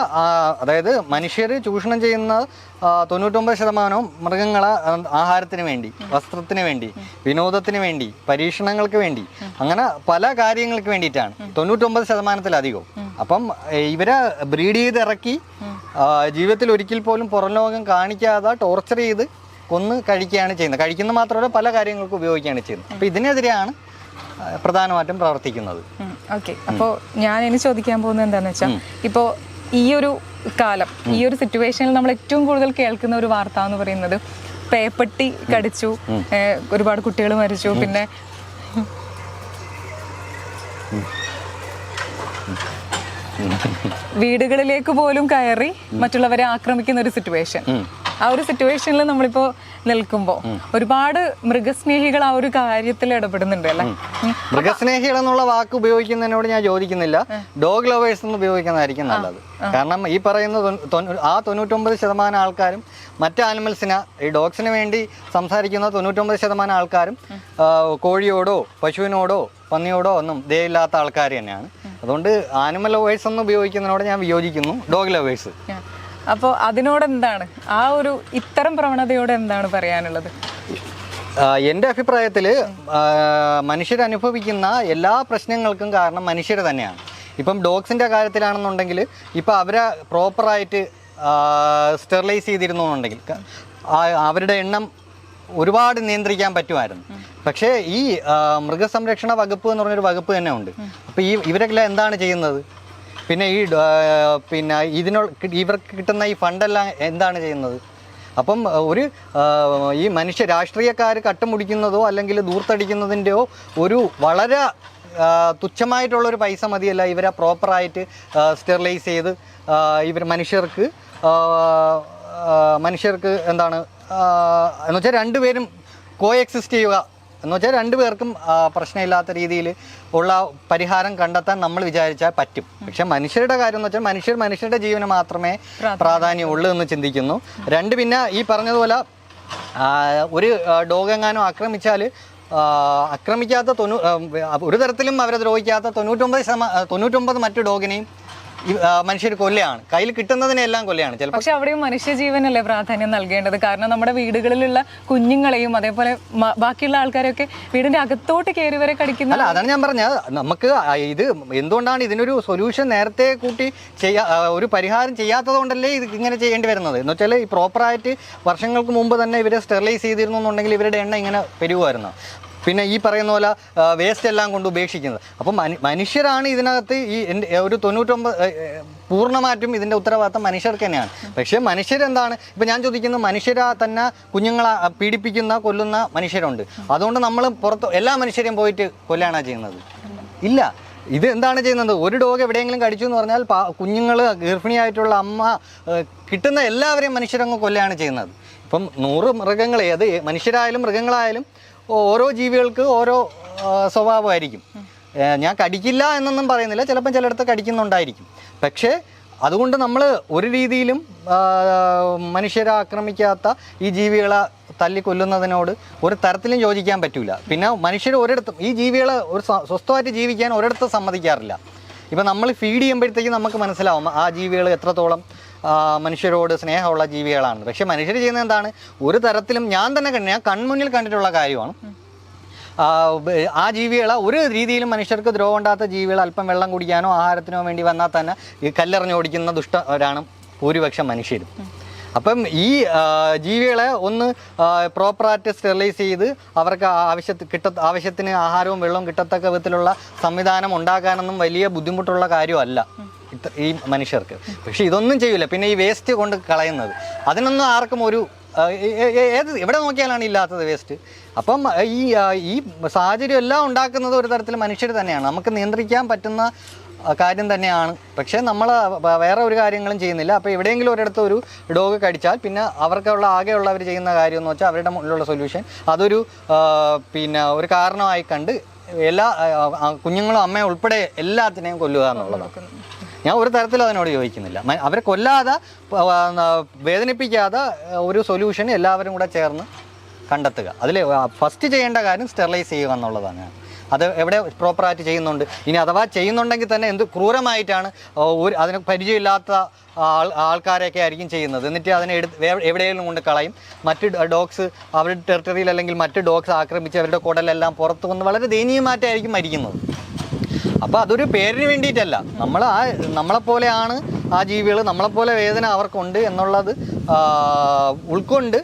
അതായത് മനുഷ്യർ ചൂഷണം ചെയ്യുന്ന 99% മൃഗങ്ങളെ ആഹാരത്തിന് വേണ്ടി, വസ്ത്രത്തിന് വേണ്ടി, വിനോദത്തിന് വേണ്ടി, പരീക്ഷണങ്ങൾക്ക് വേണ്ടി, അങ്ങനെ പല കാര്യങ്ങൾക്ക് വേണ്ടിയിട്ടാണ് 99%-ലധികവും. അപ്പം ഇവരെ ബ്രീഡ് ചെയ്ത് ഇറക്കി ജീവിതത്തിൽ ഒരിക്കൽ പോലും പുറം ലോകം കാണിക്കാതെ ടോർച്ചർ ചെയ്ത് കൊന്ന് കഴിക്കുകയാണ് ചെയ്യുന്നത്. കഴിക്കുന്ന മാത്രമല്ല പല കാര്യങ്ങൾക്കും ഉപയോഗിക്കുകയാണ് ചെയ്യുന്നത്. അപ്പോൾ ഇതിനെതിരെയാണ് പ്രധാനമായിട്ടും പ്രവർത്തിക്കുന്നത്. ഓക്കെ, അപ്പോൾ ഞാൻ ഇനി ചോദിക്കാൻ പോകുന്നത് എന്താണെന്ന് വെച്ചാൽ, ഇപ്പോൾ ഈ ഒരു കാലം, ഈ ഒരു സിറ്റുവേഷനിൽ നമ്മൾ ഏറ്റവും കൂടുതൽ കേൾക്കുന്ന ഒരു വാർത്ത എന്ന് പറയുന്നത് പേപ്പട്ടി കടിച്ചു, ഒരുപാട് കുട്ടികൾ മരിച്ചു, പിന്നെ വീടുകളിലേക്ക് പോലും കയറി മറ്റുള്ളവരെ ആക്രമിക്കുന്ന ഒരു സിറ്റുവേഷൻ. ആ ഒരു സിറ്റുവേഷനിൽ നമ്മളിപ്പോ നിൽക്കുമ്പോൾ ഒരുപാട് മൃഗസ്നേഹികൾ ആ ഒരു കാര്യത്തിൽ ഇടപെടുന്നുണ്ട് അല്ലെ? മൃഗസ്നേഹികൾ എന്നുള്ള വാക്ക് ഉപയോഗിക്കുന്നതിനോട് ഞാൻ യോജിക്കുന്നില്ല. ഡോഗ് ലവേഴ്സ് എന്ന് ഉപയോഗിക്കുന്നതായിരിക്കും നല്ലത്. കാരണം ഈ പറയുന്ന ആ 99% ആൾക്കാരും മറ്റ് ആനിമൽസിനെ, ഈ ഡോഗ്സിന് വേണ്ടി സംസാരിക്കുന്ന 99% ആൾക്കാരും കോഴിയോടോ പശുവിനോടോ പന്നിയോടോ ഒന്നും ദയയില്ലാത്ത ആൾക്കാർ തന്നെയാണ്. അതുകൊണ്ട് ആനിമൽ ലവേഴ്സ് എന്ന് ഉപയോഗിക്കുന്നതിനോട് ഞാൻ വിയോജിക്കുന്നു. Dog lovers. അപ്പോൾ അതിനോട് എന്താണ് ആ ഒരു ഇത്തരം പ്രവണതയോട് എന്താണ് പറയാനുള്ളത്? എൻ്റെ അഭിപ്രായത്തിൽ മനുഷ്യരനുഭവിക്കുന്ന എല്ലാ പ്രശ്നങ്ങൾക്കും കാരണം മനുഷ്യർ തന്നെയാണ്. ഇപ്പം ഡോഗ്സിൻ്റെ കാര്യത്തിലാണെന്നുണ്ടെങ്കിൽ ഇപ്പം അവരെ പ്രോപ്പറായിട്ട് സ്റ്റെറിലൈസ് ചെയ്തിരുന്നുണ്ടെങ്കിൽ അവരുടെ എണ്ണം ഒരുപാട് നിയന്ത്രിക്കാൻ പറ്റുമായിരുന്നു. പക്ഷേ ഈ മൃഗസംരക്ഷണ വകുപ്പ് എന്ന് പറഞ്ഞൊരു വകുപ്പ് തന്നെ ഉണ്ട്. അപ്പോൾ ഇവരെല്ലാം എന്താണ് ചെയ്യുന്നത്? പിന്നെ ഇവർക്ക് കിട്ടുന്ന ഈ ഫണ്ടെല്ലാം എന്താണ് ചെയ്യുന്നത്? അപ്പം ഈ രാഷ്ട്രീയക്കാർ കട്ടുമുടിക്കുന്നതോ അല്ലെങ്കിൽ ദൂർത്തടിക്കുന്നതിൻ്റെയോ ഒരു വളരെ തുച്ഛമായിട്ടുള്ളൊരു പൈസ മതിയല്ല ഇവരെ പ്രോപ്പറായിട്ട് സ്റ്റെറിലൈസ് ചെയ്ത് മനുഷ്യർക്ക് എന്താണ് എന്ന് വെച്ചാൽ രണ്ടുപേരും കോഎക്സിസ്റ്റ് ചെയ്യുക എന്ന് വെച്ചാൽ രണ്ടുപേർക്കും പ്രശ്നമില്ലാത്ത രീതിയിൽ ഉള്ള പരിഹാരം കണ്ടെത്താൻ നമ്മൾ വിചാരിച്ചാൽ പറ്റും. പക്ഷെ മനുഷ്യരുടെ കാര്യം എന്ന് വെച്ചാൽ മനുഷ്യരുടെ ജീവന് മാത്രമേ പ്രാധാന്യമുള്ളൂ എന്ന് ചിന്തിക്കുന്നു. പിന്നെ ഈ പറഞ്ഞതുപോലെ ഒരു ഡോഗെങ്ങാനും ആക്രമിച്ചാൽ ആക്രമിക്കാത്ത ഒരു തരത്തിലും അവരെ ദ്രോഹിക്കാത്ത 99% മറ്റു ഡോഗിനെയും മനുഷ്യർ കൊല്ലയാണ്, കയ്യിൽ കിട്ടുന്നതിനെല്ലാം കൊല്ലയാണ്. ചിലപ്പോൾ പക്ഷെ അവിടെയും മനുഷ്യജീവനല്ലേ പ്രാധാന്യം നൽകേണ്ടത്? കാരണം നമ്മുടെ വീടുകളിലുള്ള കുഞ്ഞുങ്ങളെയും അതേപോലെ ബാക്കിയുള്ള ആൾക്കാരൊക്കെ വീടിന്റെ അകത്തോട്ട് കയറി വരെ കടിക്കുന്ന. അല്ല, അതാണ് ഞാൻ പറഞ്ഞത്. നമുക്ക് ഇത് എന്തുകൊണ്ടാണ് ഇതിനൊരു സൊല്യൂഷൻ നേരത്തെ കൂട്ടി ഒരു പരിഹാരം ചെയ്യാത്തത് കൊണ്ടല്ലേ ഇത് ഇങ്ങനെ ചെയ്യേണ്ടി വരുന്നത്? എന്ന് വെച്ചാൽ ഈ പ്രോപ്പറായിട്ട് വർഷങ്ങൾക്ക് മുമ്പ് തന്നെ ഇവരെ സ്റ്റെറിലൈസ് ചെയ്തിരുന്നു എന്നുണ്ടെങ്കിൽ ഇവരുടെ എണ്ണം ഇങ്ങനെ പെരുകുമായിരുന്നു. പിന്നെ ഈ പറയുന്ന പോലെ വേസ്റ്റ് എല്ലാം കൊണ്ട് ഉപേക്ഷിക്കുന്നത്. അപ്പം മനുഷ്യരാണ് ഇതിനകത്ത് ഒരു 99 പൂർണ്ണമായിട്ടും ഇതിൻ്റെ ഉത്തരവാദിത്തം മനുഷ്യർക്ക് തന്നെയാണ്. പക്ഷേ മനുഷ്യരെന്താണ്, ഇപ്പം ഞാൻ ചോദിക്കുന്നത്, മനുഷ്യരെ തന്നെ കുഞ്ഞുങ്ങളെ പീഡിപ്പിക്കുന്ന കൊല്ലുന്ന മനുഷ്യരുണ്ട്. അതുകൊണ്ട് നമ്മൾ എല്ലാ മനുഷ്യരെയും പോയിട്ട് കൊല്ലുകയാണോ ചെയ്യുന്നത്? ഇല്ല. ഇത് എന്താണ് ചെയ്യുന്നത്? ഒരു ഡോഗ് എവിടെയെങ്കിലും കടിച്ചു എന്ന് പറഞ്ഞാൽ കുഞ്ഞുങ്ങൾ, ഗർഭിണിയായിട്ടുള്ള അമ്മ, കിട്ടുന്ന എല്ലാവരെയും മനുഷ്യരങ്ങ് കൊല്ലുകയാണ് ചെയ്യുന്നത്. ഇപ്പം 100 മൃഗങ്ങളെ, അത് മനുഷ്യരായാലും മൃഗങ്ങളായാലും ഓരോ ജീവികൾക്ക് ഓരോ സ്വഭാവമായിരിക്കും. ഞാൻ കടിക്കില്ല എന്നൊന്നും പറയുന്നില്ല, ചിലപ്പം ചിലയിടത്ത് കടിക്കുന്നുണ്ടായിരിക്കും. പക്ഷേ അതുകൊണ്ട് നമ്മൾ ഒരു രീതിയിലും മനുഷ്യരെ ആക്രമിക്കാത്ത ഈ ജീവികളെ തല്ലിക്കൊല്ലുന്നതിനോട് ഒരു തരത്തിലും യോജിക്കാൻ പറ്റില്ല. പിന്നെ മനുഷ്യർ ഒരിടത്തും ഈ ജീവികളെ സ്വസ്ഥമായിട്ട് ജീവിക്കാൻ ഒരിടത്തും സമ്മതിക്കാറില്ല. ഇപ്പം നമ്മൾ ഫീഡ് ചെയ്യുമ്പോഴത്തേക്കും നമുക്ക് മനസ്സിലാവും ആ ജീവികൾ എത്രത്തോളം മനുഷ്യരോട് സ്നേഹമുള്ള ജീവികളാണ്. പക്ഷെ മനുഷ്യർ ചെയ്യുന്നത് എന്താണ്? ഒരു തരത്തിലും ഞാൻ കൺമുന്നിൽ കണ്ടിട്ടുള്ള കാര്യമാണ്. ആ ജീവികളെ ഒരു രീതിയിലും മനുഷ്യർക്ക് ദ്രോഹം ഉണ്ടാത്ത ജീവികൾ അല്പം വെള്ളം കുടിക്കാനോ ആഹാരത്തിനോ വേണ്ടി വന്നാൽ തന്നെ ഈ കല്ലെറിഞ്ഞോടിക്കുന്ന ദുഷ്ടരാണ് ഭൂരിപക്ഷം മനുഷ്യരും. അപ്പം ഈ ജീവികളെ ഒന്ന് പ്രോപ്പറായിട്ട് സ്റ്റെറിലൈസ് ചെയ്ത് അവർക്ക് ആവശ്യത്തിന് ആഹാരവും വെള്ളവും കിട്ടത്തക്ക വിധത്തിലുള്ള സംവിധാനം ഉണ്ടാക്കാനൊന്നും വലിയ ബുദ്ധിമുട്ടുള്ള കാര്യമല്ല ഈ മനുഷ്യർക്ക്. പക്ഷെ ഇതൊന്നും ചെയ്യില്ല. പിന്നെ ഈ വേസ്റ്റ് കൊണ്ട് കളയുന്നത്, അതിനൊന്നും ആർക്കും എവിടെ നോക്കിയാലാണ് ഇല്ലാത്തത് വേസ്റ്റ്. അപ്പം ഈ സാഹചര്യം എല്ലാം ഉണ്ടാക്കുന്നത് ഒരു തരത്തിൽ മനുഷ്യർ തന്നെയാണ്. നമുക്ക് നിയന്ത്രിക്കാൻ പറ്റുന്ന കാര്യം തന്നെയാണ്. പക്ഷേ നമ്മൾ വേറെ ഒരു കാര്യങ്ങളും ചെയ്യുന്നില്ല. അപ്പോൾ എവിടെയെങ്കിലും ഒരിടത്ത് ഒരു ഡോഗ് കടിച്ചാൽ പിന്നെ അവർക്കുള്ള ആകെയുള്ളവർ ചെയ്യുന്ന കാര്യം എന്ന് വെച്ചാൽ അവരുടെ മുന്നിലുള്ള സൊല്യൂഷൻ അതൊരു ഒരു കാരണമായി കണ്ട് എല്ലാ കുഞ്ഞുങ്ങളും അമ്മയും ഉൾപ്പെടെ എല്ലാത്തിനെയും കൊല്ലുക എന്നുള്ളതാണ്. ഞാൻ ഒരു തരത്തിലും അതിനോട് യോജിക്കുന്നില്ല. അവരെ കൊല്ലാതെ വേദനിപ്പിക്കാതെ ഒരു സൊല്യൂഷൻ എല്ലാവരും കൂടെ ചേർന്ന് കണ്ടെത്തുക. അതിൽ ഫസ്റ്റ് ചെയ്യേണ്ട കാര്യം സ്റ്റെറിലൈസ് ചെയ്യുക എന്നുള്ളതാണ്. അത് എവിടെ പ്രോപ്പറായിട്ട് ചെയ്യുന്നുണ്ട്. ഇനി അഥവാ ചെയ്യുന്നുണ്ടെങ്കിൽ തന്നെ എന്ത് ക്രൂരമായിട്ടാണ് അതിന് പരിചയമില്ലാത്ത ആൾക്കാരെയൊക്കെ ആയിരിക്കും ചെയ്യുന്നത്. എന്നിട്ട് അതിനെ എവിടെയെങ്കിലും കൊണ്ട് കളയും. മറ്റ് ഡോഗ്സ് അവരുടെ ടെറിട്ടറിയിൽ അല്ലെങ്കിൽ മറ്റ് ഡോഗ്സ് ആക്രമിച്ച് അവരുടെ കുടലെല്ലാം പുറത്ത് വന്ന് വളരെ ദയനീയമായിട്ടായിരിക്കും മരിക്കുന്നത്. അപ്പോൾ അതൊരു പേരിന് വേണ്ടിയിട്ടല്ല, നമ്മളെപ്പോലെയാണ് ആ ജീവികൾ, നമ്മളെപ്പോലെ വേദന അവർക്കുണ്ട് എന്നുള്ളത് ഉൾക്കൊണ്ട്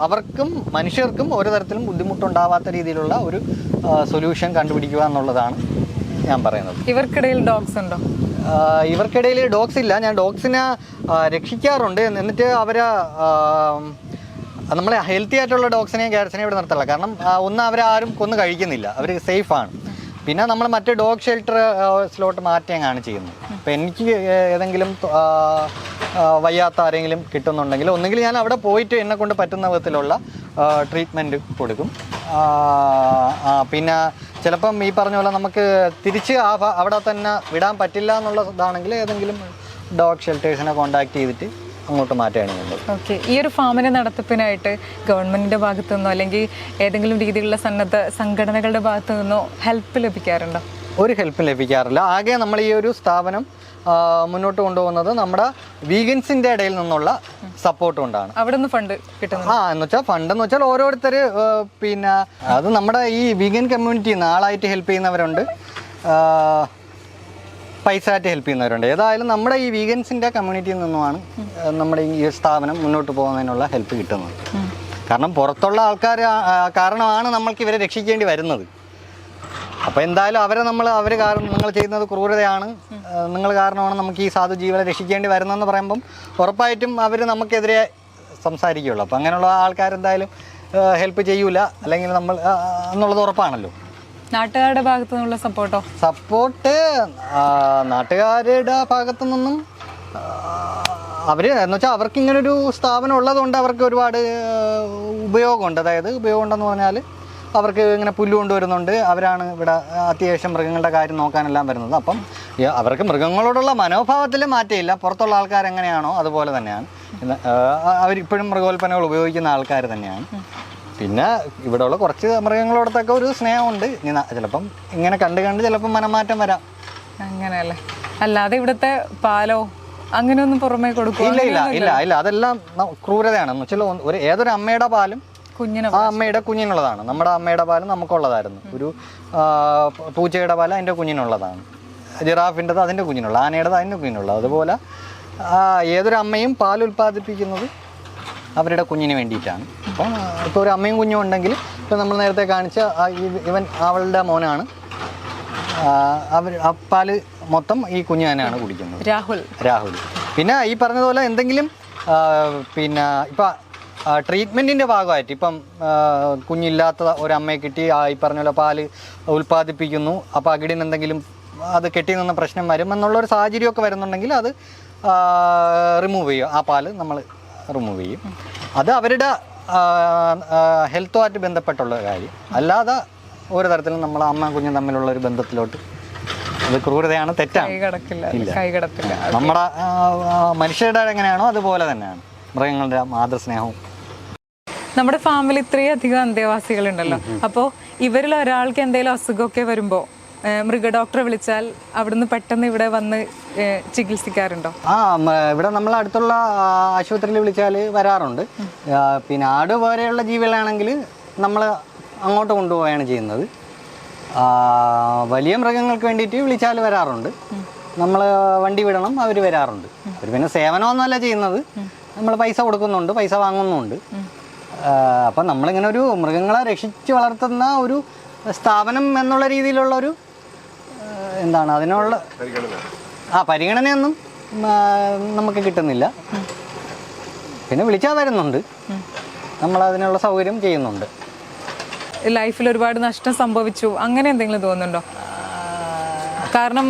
അവർക്കും മനുഷ്യർക്കും ഒരു തരത്തിലും ബുദ്ധിമുട്ടുണ്ടാവാത്ത രീതിയിലുള്ള ഒരു സൊല്യൂഷൻ കണ്ടുപിടിക്കുക എന്നുള്ളതാണ് ഞാൻ പറയുന്നത്. ഇവർക്കിടയിൽ ഡോഗ്സ് ഉണ്ടോ? ഇവർക്കിടയിൽ ഡോഗ്സ് ഇല്ല. ഞാൻ ഡോഗ്സിനെ രക്ഷിക്കാറുണ്ട്. എന്നിട്ട് അവരെ നമ്മളെ ഹെൽത്തി ആയിട്ടുള്ള ഡോഗ്സിനെയും ക്യാറ്റ്സിനെയും ഇവിടെ നിർത്തില്ല. കാരണം ഒന്ന് അവരെ ആരും കൊന്ന് കഴിക്കുന്നില്ല, അവർ സേഫാണ്. പിന്നെ നമ്മൾ മറ്റേ ഡോഗ് ഷെൽട്ടറിലോട്ട് മാറ്റുകയാണ് ചെയ്യുന്നത്. അപ്പോൾ എനിക്ക് ഏതെങ്കിലും വയ്യാത്ത ആരെങ്കിലും കിട്ടുന്നുണ്ടെങ്കിൽ ഒന്നെങ്കിൽ ഞാൻ അവിടെ പോയിട്ട് എന്നെ കൊണ്ട് പറ്റുന്ന വിധത്തിലുള്ള ട്രീറ്റ്മെൻറ്റ് കൊടുക്കും. പിന്നെ ചിലപ്പം ഈ പറഞ്ഞ പോലെ നമുക്ക് തിരിച്ച് അവിടെ തന്നെ വിടാൻ പറ്റില്ല എന്നുള്ളതാണെങ്കിൽ ഏതെങ്കിലും ഡോഗ് ഷെൽട്ടേഴ്സിനെ കോൺടാക്ട് ചെയ്തിട്ട് അങ്ങോട്ട് മാറ്റുകയാണ് ചെയ്യുന്നത്. ഓക്കെ. ഈ ഒരു ഫാമിനെ നടത്തിപ്പിനായിട്ട് ഗവൺമെൻറ്റിൻ്റെ ഭാഗത്തു നിന്നോ അല്ലെങ്കിൽ ഏതെങ്കിലും രീതിയിലുള്ള സന്നദ്ധ സംഘടനകളുടെ ഭാഗത്തു നിന്നോ ഹെൽപ്പ് ലഭിക്കാറുണ്ടോ? ഒരു ഹെൽപ്പും ലഭിക്കാറില്ല. ആകെ നമ്മൾ ഈ ഒരു സ്ഥാപനം മുന്നോട്ട് കൊണ്ടുപോകുന്നത് നമ്മുടെ വീഗൻസിൻ്റെ ഇടയിൽ നിന്നുള്ള സപ്പോർട്ട് കൊണ്ടാണ്. അവിടെ നിന്ന് ഫണ്ട് കിട്ടുന്നത് എന്ന് വെച്ചാൽ ഫണ്ട് എന്ന് വെച്ചാൽ ഓരോരുത്തർ പിന്നെ അത് നമ്മുടെ ഈ വീഗൻ കമ്മ്യൂണിറ്റിയിൽ നിന്ന് ആളായിട്ട് ഹെൽപ്പ് ചെയ്യുന്നവരുണ്ട്, പൈസ ആയിട്ട് ഹെൽപ്പ് ചെയ്യുന്നവരുണ്ട്. ഏതായാലും നമ്മുടെ ഈ വീഗൻസിൻ്റെ കമ്മ്യൂണിറ്റിയിൽ നിന്നുമാണ് നമ്മുടെ ഈ സ്ഥാപനം മുന്നോട്ട് പോകുന്നതിനുള്ള ഹെൽപ്പ് കിട്ടുന്നത്. കാരണം പുറത്തുള്ള ആൾക്കാർ കാരണമാണ് നമ്മൾക്ക് ഇവരെ രക്ഷിക്കേണ്ടി വരുന്നത്. അപ്പോൾ എന്തായാലും അവർ കാരണം നിങ്ങൾ ചെയ്യുന്നത് ക്രൂരതയാണ്, നിങ്ങൾ കാരണമാണ് നമുക്ക് ഈ സാധു ജീവനെ രക്ഷിക്കേണ്ടി വരുന്നതെന്ന് പറയുമ്പം ഉറപ്പായിട്ടും അവർ നമുക്കെതിരെ സംസാരിക്കുകയുള്ളൂ. അപ്പോൾ അങ്ങനെയുള്ള ആൾക്കാരെന്തായാലും ഹെൽപ്പ് ചെയ്യൂല, അല്ലെങ്കിൽ നമ്മൾ എന്നുള്ളത് ഉറപ്പാണല്ലോ. നാട്ടുകാരുടെ ഭാഗത്തു നിന്നുള്ള സപ്പോർട്ട് നാട്ടുകാരുടെ ഭാഗത്തു നിന്നും അവർ എന്ന് വെച്ചാൽ അവർക്ക് ഇങ്ങനൊരു സ്ഥാപനം ഉള്ളതുകൊണ്ട് അവർക്ക് ഒരുപാട് ഉപയോഗമുണ്ട്. അതായത് ഉപയോഗം ഉണ്ടെന്ന് പറഞ്ഞാൽ അവർക്ക് ഇങ്ങനെ പുല്ല് കൊണ്ടുവരുന്നുണ്ട്, അവരാണ് ഇവിടെ അത്യാവശ്യം മൃഗങ്ങളുടെ കാര്യം നോക്കാനെല്ലാം വരുന്നത്. അപ്പം അവർക്ക് മൃഗങ്ങളോടുള്ള മനോഭാവത്തിൽ മാറ്റമില്ല. പുറത്തുള്ള ആൾക്കാർ എങ്ങനെയാണോ അതുപോലെ തന്നെയാണ് അവരിപ്പോഴും മൃഗോൽപ്പന്നങ്ങൾ ഉപയോഗിക്കുന്ന ആൾക്കാർ തന്നെയാണ്. പിന്നെ ഇവിടെയുള്ള കുറച്ച് മൃഗങ്ങളോടത്തൊക്കെ ഒരു സ്നേഹമുണ്ട്. ചിലപ്പം ഇങ്ങനെ കണ്ട് ചിലപ്പം മനംമാറ്റം വരാം. അങ്ങനെയല്ലേ, അല്ലാതെ ഇവിടുത്തെ പാലോ അങ്ങനെയൊന്നും പുറമേ കൊടുക്കും? ഇല്ല അതെല്ലാം ക്രൂരതയാണ്. എന്ന് വെച്ചാൽ ഏതൊരു അമ്മയുടെ പാലും ആ അമ്മയുടെ കുഞ്ഞിനുള്ളതാണ്. നമ്മുടെ അമ്മയുടെ പാല് നമുക്കുള്ളതായിരുന്നു. ഒരു പൂച്ചയുടെ പാല് അതിൻ്റെ കുഞ്ഞിനുള്ളതാണ്, ജിറാഫിൻ്റെത് അതിൻ്റെ കുഞ്ഞിനുള്ള, ആനയുടേത് അതിൻ്റെ കുഞ്ഞിനുള്ളത്. അതുപോലെ ഏതൊരു അമ്മയും പാൽ ഉൽപ്പാദിപ്പിക്കുന്നത് അവരുടെ കുഞ്ഞിന് വേണ്ടിയിട്ടാണ്. അപ്പം ഇപ്പോൾ ഒരു അമ്മയും കുഞ്ഞും ഉണ്ടെങ്കിൽ ഇപ്പോൾ നമ്മൾ നേരത്തെ കാണിച്ച ഇവൻ അവളുടെ മോനാണ്, ആ പാല് മൊത്തം ഈ കുഞ്ഞു തന്നെയാണ് കുടിക്കുന്നത്, രാഹുൽ. പിന്നെ ഈ പറഞ്ഞതുപോലെ എന്തെങ്കിലും പിന്നെ ഇപ്പം ട്രീറ്റ്മെൻറ്റിൻ്റെ ഭാഗമായിട്ട് ഇപ്പം കുഞ്ഞില്ലാത്ത ഒരമ്മയെ കിട്ടി ഈ പറഞ്ഞ പോലെ പാല് ഉൽപ്പാദിപ്പിക്കുന്നു, അപ്പോൾ അകിടിന് എന്തെങ്കിലും അത് കെട്ടി നിന്ന പ്രശ്നം വരും എന്നുള്ളൊരു സാഹചര്യമൊക്കെ വരുന്നുണ്ടെങ്കിൽ അത് റിമൂവ് ചെയ്യും. ആ പാല് നമ്മൾ റിമൂവ് ചെയ്യും. അത് അവരുടെ ഹെൽത്തുമായിട്ട് ബന്ധപ്പെട്ടുള്ള കാര്യം. അല്ലാതെ ഒരു തരത്തിലും നമ്മൾ അമ്മ കുഞ്ഞും തമ്മിലുള്ള ഒരു ബന്ധത്തിലോട്ട് അത് ക്രൂരതയാണ്, തെറ്റാണ്. നമ്മുടെ മനുഷ്യരുടെ എങ്ങനെയാണോ അതുപോലെ തന്നെയാണ് മൃഗങ്ങളുടെ മാതൃസ്നേഹവും. നമ്മുടെ ഫാമിലി ഇത്രയും അധികം അന്തേവാസികളുണ്ടല്ലോ, അപ്പോൾ ഇവരിൽ ഒരാൾക്ക് എന്തെങ്കിലും അസുഖമൊക്കെ വരുമ്പോൾ മൃഗ ഡോക്ടറെ വിളിച്ചാൽ അവിടുന്ന് പെട്ടെന്ന് ഇവിടെ വന്ന് ചികിത്സിക്കാറുണ്ടോ? ഇവിടെ നമ്മൾ അടുത്തുള്ള ആശുപത്രിയിൽ വിളിച്ചാൽ വരാറുണ്ട്. പിന്നെ ആട് പോലെയുള്ള ജീവികളാണെങ്കിൽ നമ്മൾ അങ്ങോട്ട് കൊണ്ടുപോവുകയാണ് ചെയ്യുന്നത്. വലിയ മൃഗങ്ങൾക്ക് വേണ്ടിയിട്ട് വിളിച്ചാൽ വരാറുണ്ട്. നമ്മൾ വണ്ടി വിടണം, അവർ വരാറുണ്ട്. അവർ പിന്നെ സേവനമൊന്നുമല്ല ചെയ്യുന്നത്, നമ്മൾ പൈസ കൊടുക്കുന്നുണ്ട്, പൈസ വാങ്ങുന്നുണ്ട്. അപ്പം നമ്മളിങ്ങനെ ഒരു മൃഗങ്ങളെ രക്ഷിച്ച് വളർത്തുന്ന ഒരു സ്ഥാപനം എന്നുള്ള രീതിയിലുള്ളൊരു എന്താണ് അതിനുള്ള പരിഗണനയൊന്നും നമുക്ക് കിട്ടുന്നില്ല. പിന്നെ വിളിച്ചാൽ വരുന്നുണ്ട്, നമ്മൾ അതിനുള്ള സൗകര്യം ചെയ്യുന്നുണ്ട്. ലൈഫിൽ ഒരുപാട് നഷ്ടം സംഭവിച്ചു അങ്ങനെ എന്തെങ്കിലും തോന്നുന്നുണ്ടോ? കാരണം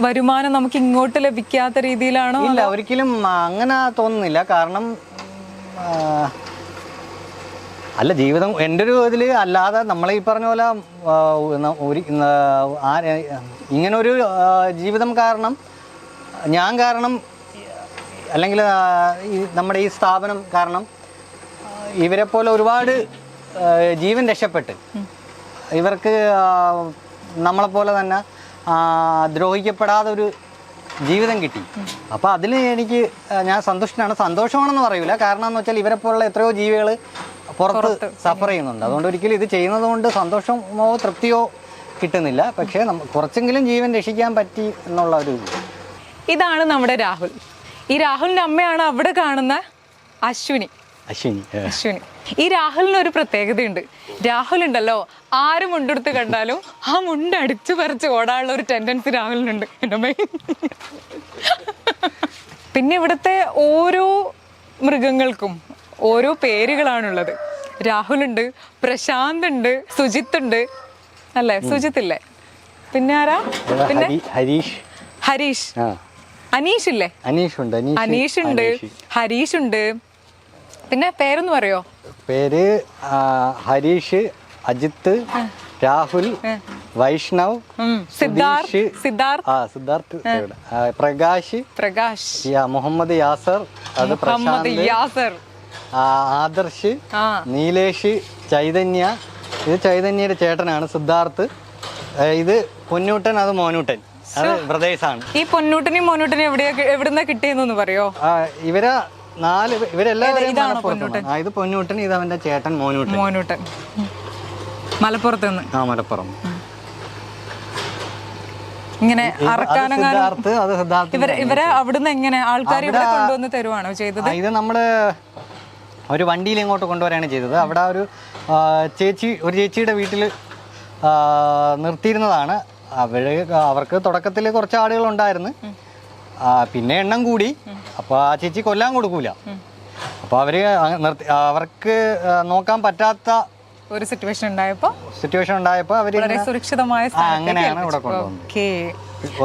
വരുമാനം നമുക്ക് ഇങ്ങോട്ട് ലഭിക്കാത്ത രീതിയിലാണോ? ഇല്ല, ഒരിക്കലും അങ്ങനെ തോന്നുന്നില്ല. കാരണം അല്ല, ജീവിതം എൻ്റെ ഒരു ഇതിൽ അല്ലാതെ നമ്മളീ പറഞ്ഞ പോലെ ഇങ്ങനൊരു ജീവിതം കാരണം ഞാൻ കാരണം അല്ലെങ്കിൽ നമ്മുടെ ഈ സ്ഥാപനം കാരണം ഇവരെ പോലെ ഒരുപാട് ജീവൻ രക്ഷപ്പെട്ട് ഇവർക്ക് നമ്മളെപ്പോലെ തന്നെ ദ്രോഹിക്കപ്പെടാതെ ഒരു ജീവിതം കിട്ടി. അപ്പോൾ അതിൽ ഞാൻ സന്തുഷ്ടനാണ്. സന്തോഷമാണെന്ന് പറയൂല, കാരണം എന്ന് വെച്ചാൽ ഇവരെ പോലുള്ള എത്രയോ ജീവികൾ പുറത്ത് സഫർ ചെയ്യുന്നുണ്ട്. അതുകൊണ്ട് ഒരിക്കലും ഇത് ചെയ്യുന്നത് കൊണ്ട് സന്തോഷമോ തൃപ്തിയോ കിട്ടുന്നില്ല. പക്ഷേ കുറച്ചെങ്കിലും ജീവൻ രക്ഷിക്കാൻ പറ്റി എന്നുള്ള ഒരു ഇതാണ് നമ്മുടെ രാഹുൽ. ഈ രാഹുലിൻ്റെ അമ്മയാണ് അവിടെ കാണുന്ന അശ്വിനി. ഈ രാഹുലിന് ഒരു പ്രത്യേകതയുണ്ട്. രാഹുൽ ഉണ്ടല്ലോ, ആര് മുണ്ടെടുത്ത് കണ്ടാലും ആ മുണ്ട് അടിച്ചു പറിച്ച് ഓടാനുള്ള ഒരു ടെൻഡൻസി രാഹുലിനുണ്ട്. പിന്നെ ഇവിടുത്തെ ഓരോ മൃഗങ്ങൾക്കും ഓരോ പേരുകളാണുള്ളത്. രാഹുലുണ്ട്, പ്രശാന്ത് ഉണ്ട്, സുജിത്ത് ഉണ്ട്, അല്ലേ? സുജിത്ത് ഇല്ലേ? പിന്നെ ആരാ? പിന്നെ ഹരീഷ്, അനീഷ് ഇല്ലേ? അനീഷ് ഉണ്ട്, ഹരീഷ് ഉണ്ട്. പിന്നെ പേരൊന്ന് പറയോ? പേര് ഹരീഷ്, അജിത്ത്, രാഹുൽ, വൈഷ്ണവ്, സിദ്ധാർത്ഥ്, പ്രകാശ്, മുഹമ്മദ് യാസർ, അത് പ്രശാന്ത്, ആദർശ്, നീലേഷ്, ചൈതന്യ, ഇത് ചൈതന്യയുടെ ചേട്ടനാണ് സിദ്ധാർത്ഥ്, ഇത് പൊന്നൂട്ടൻ, അത് മോനൂട്ടൻ, അത് ബ്രദേഴ്സാണ്. ഈ പൊന്നൂട്ടനെയും മോനൂട്ടനെയും എവിടുന്ന കിട്ടിയെന്നൊന്ന് പറയോ? ഇവരെ ഇവരെല്ലാവരും ഇത് പൊന്നൂട്ടൻ, ഇത് അവന്റെ ചേട്ടൻ മോനൂട്ടൻ. മലപ്പുറത്ത് നിന്ന്. ആ, മലപ്പുറം. ഇങ്ങനെ ഇവരെ അവിടുന്ന് എങ്ങനെ ആൾക്കാർ ഇവിടെ കൊണ്ടുവന്ന് തരുവാണോ ചെയ്തത്? ഇത് നമ്മള് ഒരു വണ്ടിയിൽ ഇങ്ങോട്ട് കൊണ്ടുവരാണ് ചെയ്തത്. അവിടെ ഒരു ചേച്ചിയുടെ വീട്ടിൽ നിർത്തിയിരുന്നതാണ്. അവർക്ക് തുടക്കത്തിൽ കുറച്ച് ആളുകളുണ്ടായിരുന്നു, പിന്നെ എണ്ണം കൂടി. അപ്പോൾ ആ ചേച്ചി കൊല്ലാൻ കൊടുക്കൂല. അപ്പോൾ അവർക്ക് നോക്കാൻ പറ്റാത്ത ഒരു സിറ്റുവേഷൻ ഉണ്ടായപ്പോൾ അവര് സുരക്ഷിതമായ അങ്ങനെയാണ് ഇവിടെ കൊണ്ടുവന്നത്.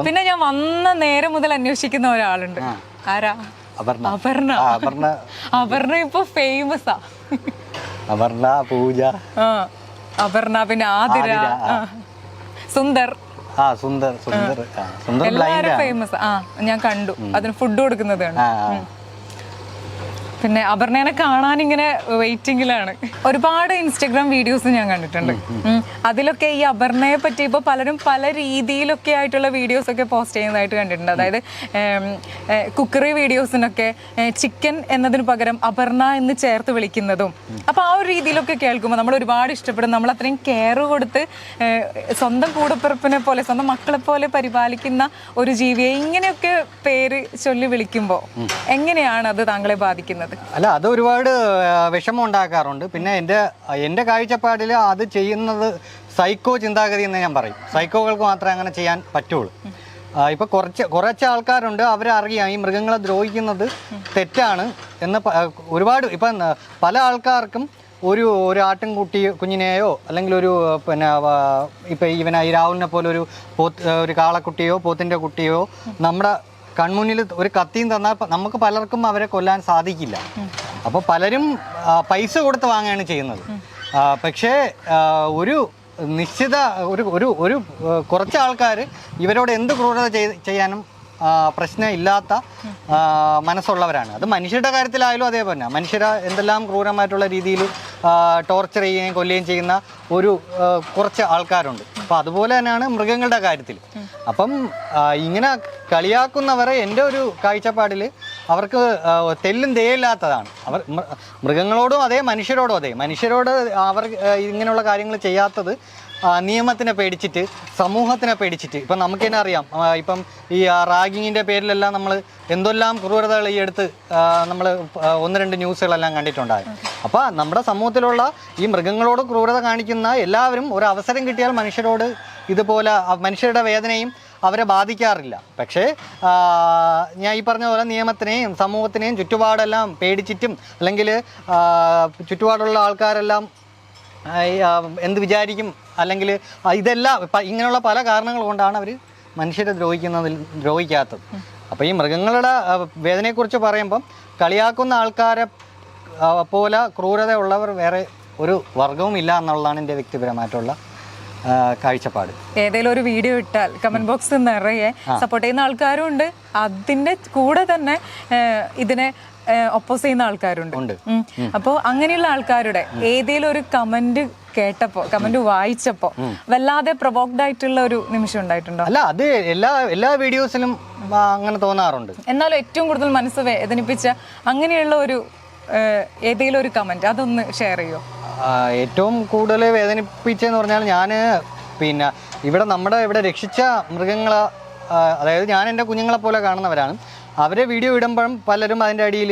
പിന്നെ ഞാൻ വന്ന നേരം മുതൽ അന്വേഷിക്കുന്ന ഒരാളുണ്ട്. ആരാ? അപർണ ഇപ്പൊ ഫേമസാ. അപർണ, പൂജ, അപർണ, പിന്നെ ആതിര, സുന്ദർ. എല്ലാരും ഫേമസ്. ഞാൻ കണ്ടു, അതിന് ഫുഡ് കൊടുക്കുന്നത്. പിന്നെ അപർണേനെ കാണാൻ ഇങ്ങനെ വെയിറ്റിംഗിലാണ്. ഒരുപാട് ഇൻസ്റ്റഗ്രാം വീഡിയോസ് ഞാൻ കണ്ടിട്ടുണ്ട്. അതിലൊക്കെ ഈ അപർണയെ പറ്റി ഇപ്പോൾ പലരും പല രീതിയിലൊക്കെ ആയിട്ടുള്ള വീഡിയോസ് ഒക്കെ പോസ്റ്റ് ചെയ്യുന്നതായിട്ട് കണ്ടിട്ടുണ്ട്. അതായത് കുക്കറി വീഡിയോസിനൊക്കെ ചിക്കൻ എന്നതിന് പകരം അപർണ എന്ന് ചേർത്ത് വിളിക്കുന്നതും. അപ്പോൾ ആ ഒരു രീതിയിലൊക്കെ കേൾക്കുമ്പോൾ നമ്മൾ ഒരുപാട് ഇഷ്ടപ്പെടും. നമ്മൾ അത്രയും കെയർ കൊടുത്ത് സ്വന്തം കൂടപ്പിറപ്പിനെ പോലെ, സ്വന്തം മക്കളെ പോലെ പരിപാലിക്കുന്ന ഒരു ജീവിയെ ഇങ്ങനെയൊക്കെ പേര് ചൊല്ലി വിളിക്കുമ്പോൾ എങ്ങനെയാണ് അത് താങ്കളെ ബാധിക്കുന്നത്? അല്ല, അത് ഒരുപാട് വിഷമം ഉണ്ടാക്കാറുണ്ട്. പിന്നെ എൻ്റെ കാഴ്ചപ്പാടിൽ അത് ചെയ്യുന്നത് സൈക്കോ ചിന്താഗതി എന്ന് ഞാൻ പറയും. സൈക്കോകൾക്ക് മാത്രമേ അങ്ങനെ ചെയ്യാൻ പറ്റുള്ളൂ. ഇപ്പം കുറച്ച് ആൾക്കാരുണ്ട്, അവരറിയാം ഈ മൃഗങ്ങളെ ദ്രോഹിക്കുന്നത് തെറ്റാണ് എന്ന്. ഒരുപാട് ഇപ്പം പല ആൾക്കാർക്കും ഒരു കുഞ്ഞിനെയോ അല്ലെങ്കിൽ ഇപ്പം ഈ രാഹുലിനെ പോലെ ഒരു കാളക്കുട്ടിയോ പോത്തിൻ്റെ കുട്ടിയോ നമ്മുടെ കൺമുന്നിൽ ഒരു കത്തിയും തന്നാൽ നമുക്ക് പലർക്കും അവരെ കൊല്ലാൻ സാധിക്കില്ല. അപ്പോൾ പലരും പൈസ കൊടുത്ത് വാങ്ങുകയാണ് ചെയ്യുന്നത്. പക്ഷേ ഒരു നിശ്ചിത ഒരു കുറച്ച് ആൾക്കാർ ഇവരോട് എന്ത് ക്രൂരത ചെയ്യാനും പ്രശ്നമില്ലാത്ത മനസ്സുള്ളവരാണ്. അത് മനുഷ്യരുടെ കാര്യത്തിലായാലും അതേപോലെ മനുഷ്യരെ എന്തെല്ലാം ക്രൂരമായിട്ടുള്ള രീതിയിൽ ടോർച്ചർ ചെയ്യുകയും കൊല്ലുകയും ചെയ്യുന്ന കുറച്ച് ആൾക്കാരുണ്ട്. അപ്പോൾ അതുപോലെ തന്നെയാണ് മൃഗങ്ങളുടെ കാര്യത്തിൽ. അപ്പം ഇങ്ങനെ കളിയാക്കുന്നവരെ എൻ്റെ ഒരു കാഴ്ചപ്പാടിൽ അവർക്ക് തെല്ലും ദയയില്ലാത്തതാണ്. മൃഗങ്ങളോടും അതേ, മനുഷ്യരോടും അതേ. മനുഷ്യരോട് അവർ ഇങ്ങനെയുള്ള കാര്യങ്ങൾ ചെയ്യാത്തത് നിയമത്തിനെ പേടിച്ചിട്ട്, സമൂഹത്തിനെ പേടിച്ചിട്ട്. ഇപ്പം നമുക്ക് തന്നെ അറിയാം, ഇപ്പം ഈ റാഗിങ്ങിൻ്റെ പേരിലെല്ലാം നമ്മൾ എന്തെല്ലാം ക്രൂരതകൾ ഈ അടുത്ത് നമ്മൾ 1-2 ന്യൂസുകളെല്ലാം കണ്ടിട്ടുണ്ടായി. അപ്പോൾ നമ്മുടെ സമൂഹത്തിലുള്ള ഈ മൃഗങ്ങളോട് ക്രൂരത കാണിക്കുന്ന എല്ലാവരും ഒരു അവസരം കിട്ടിയാൽ മനുഷ്യരോട് ഇതുപോലെ മനുഷ്യരുടെ വേദനയും അവരെ ബാധിക്കാറില്ല. പക്ഷേ ഞാൻ ഈ പറഞ്ഞ പോലെ നിയമത്തിനെയും സമൂഹത്തിനെയും ചുറ്റുപാടെല്ലാം പേടിച്ചിട്ടും, അല്ലെങ്കിൽ ചുറ്റുപാടുള്ള ആൾക്കാരെല്ലാം എന്ത് വിചാരിക്കും, അല്ലെങ്കിൽ ഇതെല്ലാം ഇങ്ങനെയുള്ള പല കാരണങ്ങൾ കൊണ്ടാണ് അവർ മനുഷ്യരെ ദ്രോഹിക്കാത്തത്. അപ്പോൾ ഈ മൃഗങ്ങളുടെ വേദനയെക്കുറിച്ച് പറയുമ്പം കളിയാക്കുന്ന ആൾക്കാരെ പോലെ ക്രൂരത ഉള്ളവർ വേറെ ഒരു വർഗവും ഇല്ല എന്നുള്ളതാണ് എൻ്റെ വ്യക്തിപരമായിട്ടുള്ള കാഴ്ചപ്പാട്. ഏതെങ്കിലും ഒരു വീഡിയോ ഇട്ടാൽ കമന്റ് ബോക്സ് നിറയെ സപ്പോർട്ട് ചെയ്യുന്ന ആൾക്കാരും ഉണ്ട്, അതിൻ്റെ കൂടെ തന്നെ ഇതിനെ ഒപ്പോസ് ചെയ്യുന്ന ആൾക്കാരുണ്ട്. അപ്പോൾ അങ്ങനെയുള്ള ആൾക്കാരുടെ ഏതെങ്കിലും ഒരു കമന്റ് കേട്ടപ്പോ, കമന്റ് വായിച്ചപ്പോ വല്ലാതെ പ്രൊവോക്ഡ് ആയിട്ടുള്ള ഒരു നിമിഷം ഉണ്ടായിട്ടുണ്ടോ? അല്ല, അത് എല്ലാ വീഡിയോസിലും അങ്ങനെ തോന്നാറുണ്ട്. എന്നാലും ഏറ്റവും കൂടുതൽ മനസ്സ് വേദനിപ്പിച്ച അങ്ങനെയുള്ള ഒരു ഏതെങ്കിലും ഒരു കമന്റ് അതൊന്ന് ഷെയർ ചെയ്യോ? ഏറ്റവും കൂടുതൽ വേദനിപ്പിച്ചെന്ന് പറഞ്ഞാൽ, ഞാൻ നമ്മുടെ ഇവിടെ രക്ഷിച്ച മൃഗങ്ങളെ, അതായത് ഞാൻ എൻ്റെ കുഞ്ഞുങ്ങളെ പോലെ കാണുന്നവരാണ്. അവരെ വീഡിയോ ഇടുമ്പോഴും പലരും അതിൻ്റെ അടിയിൽ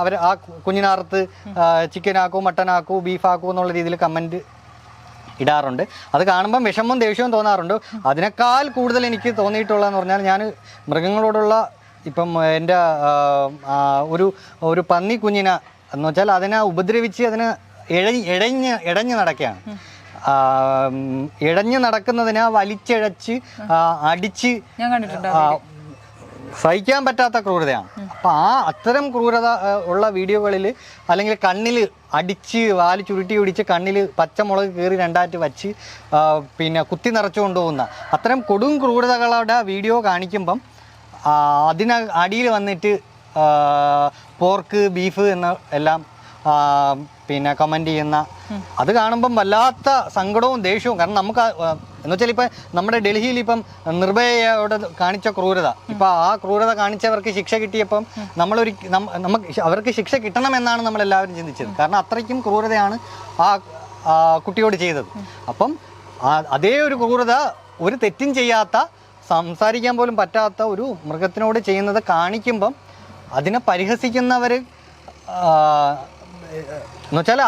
അവർ ആ കുഞ്ഞിനകത്ത് ചിക്കനാക്കൂ, മട്ടനാക്കൂ, ബീഫാക്കൂ എന്നുള്ള രീതിയിൽ കമൻറ്റ് ഇടാറുണ്ട്. അത് കാണുമ്പം വിഷമവും ദേഷ്യവും തോന്നാറുണ്ട്. അതിനേക്കാൾ കൂടുതൽ എനിക്ക് തോന്നിയിട്ടുള്ളതെന്ന് പറഞ്ഞാൽ, ഞാൻ മൃഗങ്ങളോടുള്ള ഇപ്പം എൻ്റെ ഒരു പന്നി കുഞ്ഞിനെ എന്ന് വെച്ചാൽ അതിനെ ഉപദ്രവിച്ച് അതിന് ഇഴഞ്ഞ് നടക്കുകയാണ്. ഇഴഞ്ഞ് നടക്കുന്നതിനെ വലിച്ചിഴച്ച് അടിച്ച് സഹിക്കാൻ പറ്റാത്ത ക്രൂരതയാണ്. അപ്പം അത്തരം ക്രൂരത ഉള്ള വീഡിയോകളിൽ, അല്ലെങ്കിൽ കണ്ണിൽ അടിച്ച് വാല് ചുരുട്ടി പിടിച്ച് കണ്ണിൽ പച്ചമുളക് കീറി 2 വച്ച് കുത്തി നിറച്ചു കൊണ്ടുപോകുന്ന അത്തരം കൊടും ക്രൂരതകളുടെ വീഡിയോ കാണിക്കുമ്പം അടിയിൽ വന്നിട്ട് പോർക്ക്, ബീഫ് എന്ന എല്ലാം പിന്നെ കമൻറ്റ് ചെയ്യുന്ന അത് കാണുമ്പം വല്ലാത്ത സങ്കടവും ദേഷ്യവും. കാരണം നമുക്ക് എന്ന് വെച്ചാൽ ഇപ്പം നമ്മുടെ ഡൽഹിയിൽ ഇപ്പം നിർഭയയോട് കാണിച്ച ക്രൂരത, ഇപ്പം ആ ക്രൂരത കാണിച്ചവർക്ക് ശിക്ഷ കിട്ടിയപ്പം നമുക്ക് അവർക്ക് ശിക്ഷ കിട്ടണമെന്നാണ് നമ്മളെല്ലാവരും ചിന്തിച്ചത്. കാരണം അത്രയ്ക്കും ക്രൂരതയാണ് ആ കുട്ടിയോട് ചെയ്തത്. അപ്പം അതേ ഒരു ക്രൂരത ഒരു തെറ്റും ചെയ്യാത്ത, സംസാരിക്കാൻ പോലും പറ്റാത്ത ഒരു മൃഗത്തിനോട് ചെയ്യുന്നത് കാണിക്കുമ്പം അതിനെ പരിഹസിക്കുന്നവർ എന്നുവെച്ചാൽ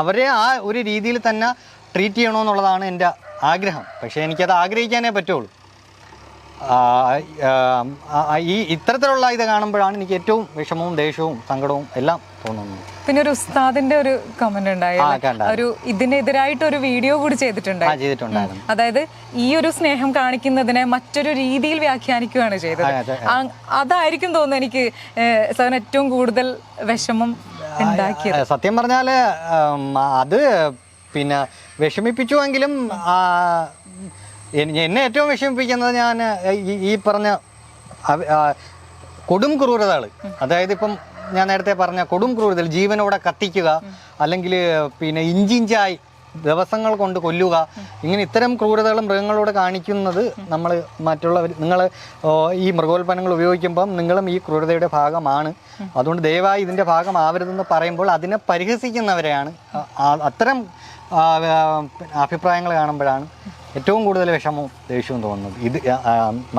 അവരെ ആ ഒരു രീതിയിൽ തന്നെ ട്രീറ്റ് ചെയ്യണമെന്നുള്ളതാണ് എൻ്റെ ആഗ്രഹം. പക്ഷേ എനിക്കത് ആഗ്രഹിക്കാനേ പറ്റുള്ളൂ. ഈ ഇത്തരത്തിലുള്ള ഇത് കാണുമ്പോഴാണ് എനിക്ക് ഏറ്റവും വിഷമവും ദേഷ്യവും സങ്കടവും എല്ലാം തോന്നുന്നത്. പിന്നെ ഒരു ഉസ്താദിന്റെ ഒരു കമന്റ് ഉണ്ടായിരുന്നു, ഒരു ഇതിനെതിരായിട്ട് ഒരു വീഡിയോ കൂടി ചെയ്തിട്ടുണ്ടായിരുന്നു. അതായത് ഈ ഒരു സ്നേഹം കാണിക്കുന്നതിനെ മറ്റൊരു രീതിയിൽ വ്യാഖ്യാനിക്കുകയാണ് ചെയ്തത്. അതായിരിക്കും തോന്നുന്നു എനിക്ക് സാറിന് ഏറ്റവും കൂടുതൽ വിഷമം ഉണ്ടാക്കിയത്. സത്യം പറഞ്ഞാല് അത് പിന്നെ വിഷമിപ്പിച്ചുവെങ്കിലും എന്നെ ഏറ്റവും വിഷമിപ്പിക്കുന്നത് ഞാൻ ഈ പറഞ്ഞ കൊടും ക്രൂരതകൾ, അതായത് ഇപ്പം ഞാൻ നേരത്തെ പറഞ്ഞ കൊടും ക്രൂരതകൾ, ജീവനോടെ കത്തിക്കുക, അല്ലെങ്കിൽ പിന്നെ ഇഞ്ചിഞ്ചായി ദിവസങ്ങൾ കൊണ്ട് കൊല്ലുക, ഇങ്ങനെ ഇത്തരം ക്രൂരതകൾ മൃഗങ്ങളോട് കാണിക്കുന്നത് നമ്മൾ മറ്റുള്ളവർ, നിങ്ങൾ ഈ മൃഗോൽപ്പന്നങ്ങൾ ഉപയോഗിക്കുമ്പം നിങ്ങളും ഈ ക്രൂരതയുടെ ഭാഗമാണ്, അതുകൊണ്ട് ദയവായി ഇതിൻ്റെ ഭാഗമാവരുതെന്ന് പറയുമ്പോൾ അതിനെ പരിഹസിക്കുന്നവരെയാണ്. അത്തരം അഭിപ്രായങ്ങൾ കാണുമ്പോഴാണ് ഏറ്റവും കൂടുതൽ വിഷമവും ദേഷ്യവും തോന്നുന്നത്. ഇത്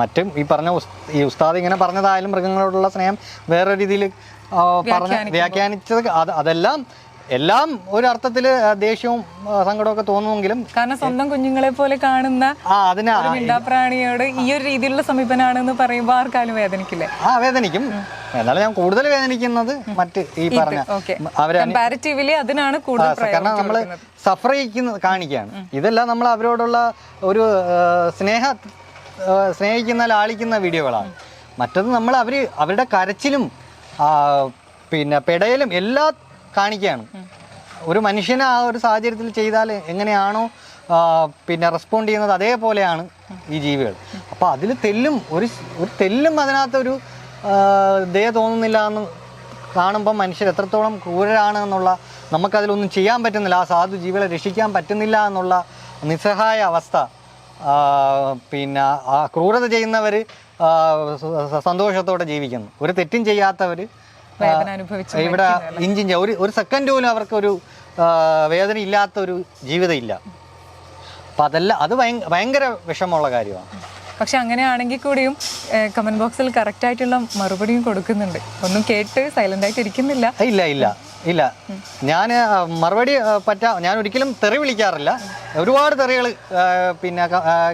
മറ്റും ഈ പറഞ്ഞ ഈ ഉസ്താദ് ഇങ്ങനെ പറഞ്ഞതായാലും മൃഗങ്ങളോടുള്ള സ്നേഹം വേറെ രീതിയിൽ വ്യാഖ്യാനിച്ചത് എല്ലാം ഒരു അർത്ഥത്തിൽ ദേഷ്യവും സങ്കടമൊക്കെ തോന്നുമെങ്കിലും, കാരണം സ്വന്തം കുഞ്ഞുങ്ങളെ പോലെ കാണുന്ന മിണ്ടാപ്രാണിയോട് ഈ ഒരു രീതിയിലുള്ള സമീപനാണെന്ന് പറയുമ്പോൾ ആർക്കാലും വേദനിക്കില്ലേ? വേദനിക്കും. എന്നാലും ഞാൻ കൂടുതൽ വേദനിക്കുന്നത് മറ്റ് ഈ പറഞ്ഞ അതിനാണ് കൂടുതൽ, കാരണം നമ്മൾ സഫർ കാണിക്കുകയാണ്. ഇതെല്ലാം നമ്മൾ അവരോടുള്ള ഒരു സ്നേഹിക്കുന്ന ലാളിക്കുന്ന വീഡിയോകളാണ്. മറ്റത് നമ്മൾ അവരുടെ കരച്ചിലും പിന്നെ പെടയിലും എല്ലാം കാണിക്കുകയാണ്. ഒരു മനുഷ്യന് ആ ഒരു സാഹചര്യത്തിൽ ചെയ്താൽ എങ്ങനെയാണോ പിന്നെ റെസ്പോണ്ട് ചെയ്യുന്നത് അതേപോലെയാണ് ഈ ജീവികൾ. അപ്പോൾ അതിൽ ഒരു തെല്ലും അതിനകത്തൊരു ദയ തോന്നുന്നില്ല എന്ന് കാണുമ്പം മനുഷ്യർ എത്രത്തോളം ക്രൂരരാണ് എന്നുള്ള, നമുക്കതിലൊന്നും ചെയ്യാൻ പറ്റുന്നില്ല, ആ സാധു ജീവികളെ രക്ഷിക്കാൻ പറ്റുന്നില്ല എന്നുള്ള നിസ്സഹായ അവസ്ഥ. പിന്നെ ആ ക്രൂരത ചെയ്യുന്നവർ സന്തോഷത്തോടെ ജീവിക്കുന്നു, ഒരു തെറ്റും ചെയ്യാത്തവർ ഇവിടെ ഇഞ്ചിഞ്ച ഒരു സെക്കൻഡ് പോലും അവർക്കൊരു വേദന ഇല്ലാത്തൊരു ജീവിതം ഇല്ല. അപ്പം അത് ഭയങ്കര വിഷമമുള്ള കാര്യമാണ്. പക്ഷെ അങ്ങനെയാണെങ്കിൽ കൂടിയും കമന്റ് ബോക്സിൽ കറക്റ്റ് ആയിട്ടുള്ള മറുപടിയും കൊടുക്കുന്നുണ്ട്. ഒന്നും കേട്ട് സൈലന്റ് ആയിട്ട് ഇരിക്കുന്നില്ല. ഇല്ല ഞാൻ മറുപടി ഞാൻ ഒരിക്കലും തെറി വിളിക്കാറില്ല. ഒരുപാട് തെറികൾ പിന്നെ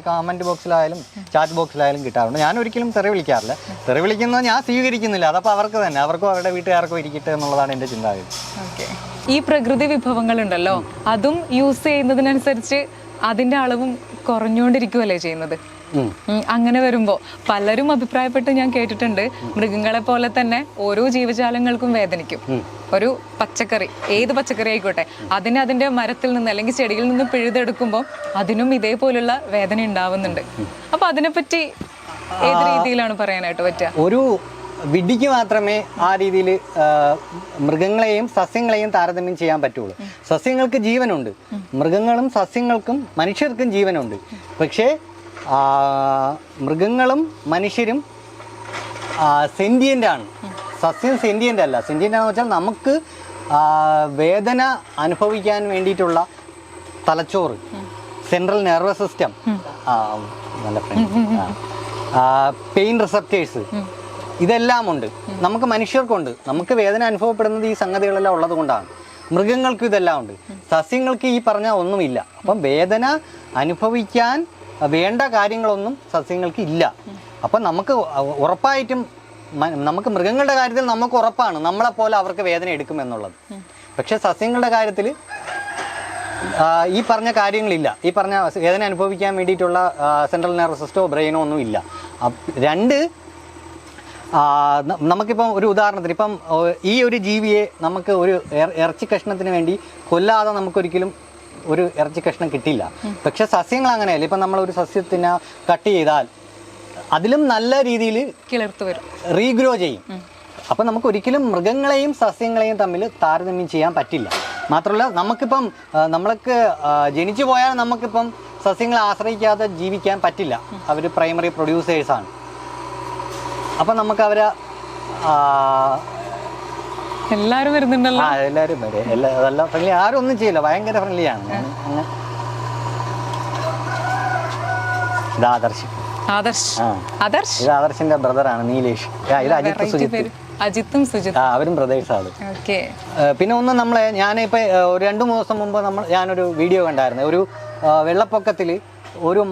കമന്റ് ബോക്സിലായാലും ചാറ്റ് ബോക്സിലായാലും കിട്ടാറുണ്ട്. ഞാൻ ഒരിക്കലും തെറി വിളിക്കാറില്ല. തെറി വിളിക്കുന്നത് ഞാൻ സ്വീകരിക്കുന്നില്ല. അതപ്പോൾ അവർക്കും അവരുടെ വീട്ടുകാർക്കും ഇരിക്കട്ടെ എന്നുള്ളതാണ് എൻ്റെ ചിന്താഗതി. ഈ പ്രകൃതി വിഭവങ്ങളുണ്ടല്ലോ, അതും യൂസ് ചെയ്യുന്നതിനനുസരിച്ച് അതിന്റെ അളവും കുറഞ്ഞുകൊണ്ടിരിക്കുകയല്ലേ ചെയ്യുന്നത്. അങ്ങനെ വരുമ്പോൾ പലരും അഭിപ്രായപ്പെട്ട് ഞാൻ കേട്ടിട്ടുണ്ട്, മൃഗങ്ങളെ പോലെ തന്നെ ഓരോ ജീവജാലങ്ങൾക്കും വേദനിക്കും. ഒരു പച്ചക്കറി, ഏത് പച്ചക്കറി ആയിക്കോട്ടെ, അതിന്റെ മരത്തിൽ നിന്ന് അല്ലെങ്കിൽ ചെടിയിൽ നിന്ന് പിഴുതെടുക്കുമ്പോൾ അതിനും ഇതേപോലുള്ള വേദന ഉണ്ടാവുന്നുണ്ട്. അപ്പൊ അതിനെപ്പറ്റി ഏത് രീതിയിലാണ് പറയാനായിട്ട് പറ്റുക? ഒരു വിഡിക്ക് മാത്രമേ ആ രീതിയിൽ മൃഗങ്ങളെയും സസ്യങ്ങളെയും താരതമ്യം ചെയ്യാൻ പറ്റുള്ളൂ. സസ്യങ്ങൾക്ക് ജീവനുണ്ട്, മൃഗങ്ങളും സസ്യങ്ങൾക്കും മനുഷ്യർക്കും ജീവനുണ്ട്. പക്ഷേ മൃഗങ്ങളും മനുഷ്യരും സെന്റിയൻ്റ് ആണ്, സസ്യം സെന്റിയൻ്റ് അല്ല. സെന്റിയൻ്റ് ആണെന്ന് വെച്ചാൽ നമുക്ക് വേദന അനുഭവിക്കാൻ വേണ്ടിയിട്ടുള്ള തലച്ചോറ്, സെൻട്രൽ നെർവസ് സിസ്റ്റം, നല്ല പെയിൻ റിസപ്റ്റേഴ്സ്, ഇതെല്ലാം ഉണ്ട്. നമുക്ക് മനുഷ്യർക്കുണ്ട്. നമുക്ക് വേദന അനുഭവപ്പെടുന്നത് ഈ സംഗതികളെല്ലാം ഉള്ളത് കൊണ്ടാണ്. മൃഗങ്ങൾക്കും ഇതെല്ലാം ഉണ്ട്, സസ്യങ്ങൾക്ക് ഈ പറഞ്ഞ ഒന്നുമില്ല. അപ്പം വേദന അനുഭവിക്കാൻ വേണ്ട കാര്യങ്ങളൊന്നും സസ്യങ്ങൾക്ക് ഇല്ല. അപ്പം നമുക്ക് ഉറപ്പായിട്ടും നമുക്ക് മൃഗങ്ങളുടെ കാര്യത്തിൽ നമുക്ക് ഉറപ്പാണ് നമ്മളെപ്പോലെ അവർക്ക് വേദന എടുക്കുമെന്നുള്ളത്. പക്ഷെ സസ്യങ്ങളുടെ കാര്യത്തിൽ ഈ പറഞ്ഞ കാര്യങ്ങളില്ല. ഈ പറഞ്ഞ വേദന അനുഭവിക്കാൻ വേണ്ടിയിട്ടുള്ള സെൻട്രൽ നെർവസ് സിസ്റ്റമോ ബ്രെയിനോ ഒന്നും ഇല്ല. രണ്ട്, നമുക്കിപ്പം ഒരു ഉദാഹരണത്തിന് ഇപ്പം ഈ ഒരു ജീവിയെ നമുക്ക് ഒരു ഇറച്ചി കഷ്ണത്തിന് വേണ്ടി കൊല്ലാതെ നമുക്കൊരിക്കലും ഒരു ഇറച്ചി കഷ്ണം കിട്ടില്ല. പക്ഷെ സസ്യങ്ങൾ അങ്ങനെയല്ല. ഇപ്പം നമ്മളൊരു സസ്യത്തിനെ കട്ട് ചെയ്താൽ അതിലും നല്ല രീതിയിൽ കിളിർത്ത് വരും, റീഗ്രോ ചെയ്യും. അപ്പം നമുക്ക് ഒരിക്കലും മൃഗങ്ങളെയും സസ്യങ്ങളെയും തമ്മിൽ താരതമ്യം ചെയ്യാൻ പറ്റില്ല. മാത്രമല്ല നമുക്കിപ്പം നമ്മൾക്ക് ജനിച്ചു പോയാൽ നമുക്കിപ്പം സസ്യങ്ങളെ ആശ്രയിക്കാതെ ജീവിക്കാൻ പറ്റില്ല. അവർ പ്രൈമറി പ്രൊഡ്യൂസേഴ്സാണ്. അപ്പം നമുക്ക് അവരെ എല്ലാവരും വരുന്നുണ്ടല്ലോ. എല്ലാവരും വരും. അതെല്ലാം ഫ്രണ്ട്ലി, ആരും ഒന്നും ചെയ്യില്ല, ഭയങ്കര ഫ്രണ്ട്ലിയാണ്. ഇത് ആദർശ്. ഇത് ആദർശിന്റെ ബ്രദറാണ് നീലേഷ്. ഇത് അജിത്ത് സുജിത്ത്. അജിത്തും സുജിത്ത് അവരും ബ്രദേഴ്സാണ്. പിന്നെ ഒന്ന് ഞാനിപ്പോ 2-3 ദിവസം മുമ്പ് ഞാനൊരു വീഡിയോ കണ്ടായിരുന്നു. ഒരു വെള്ളപ്പൊക്കത്തിൽ ഒരു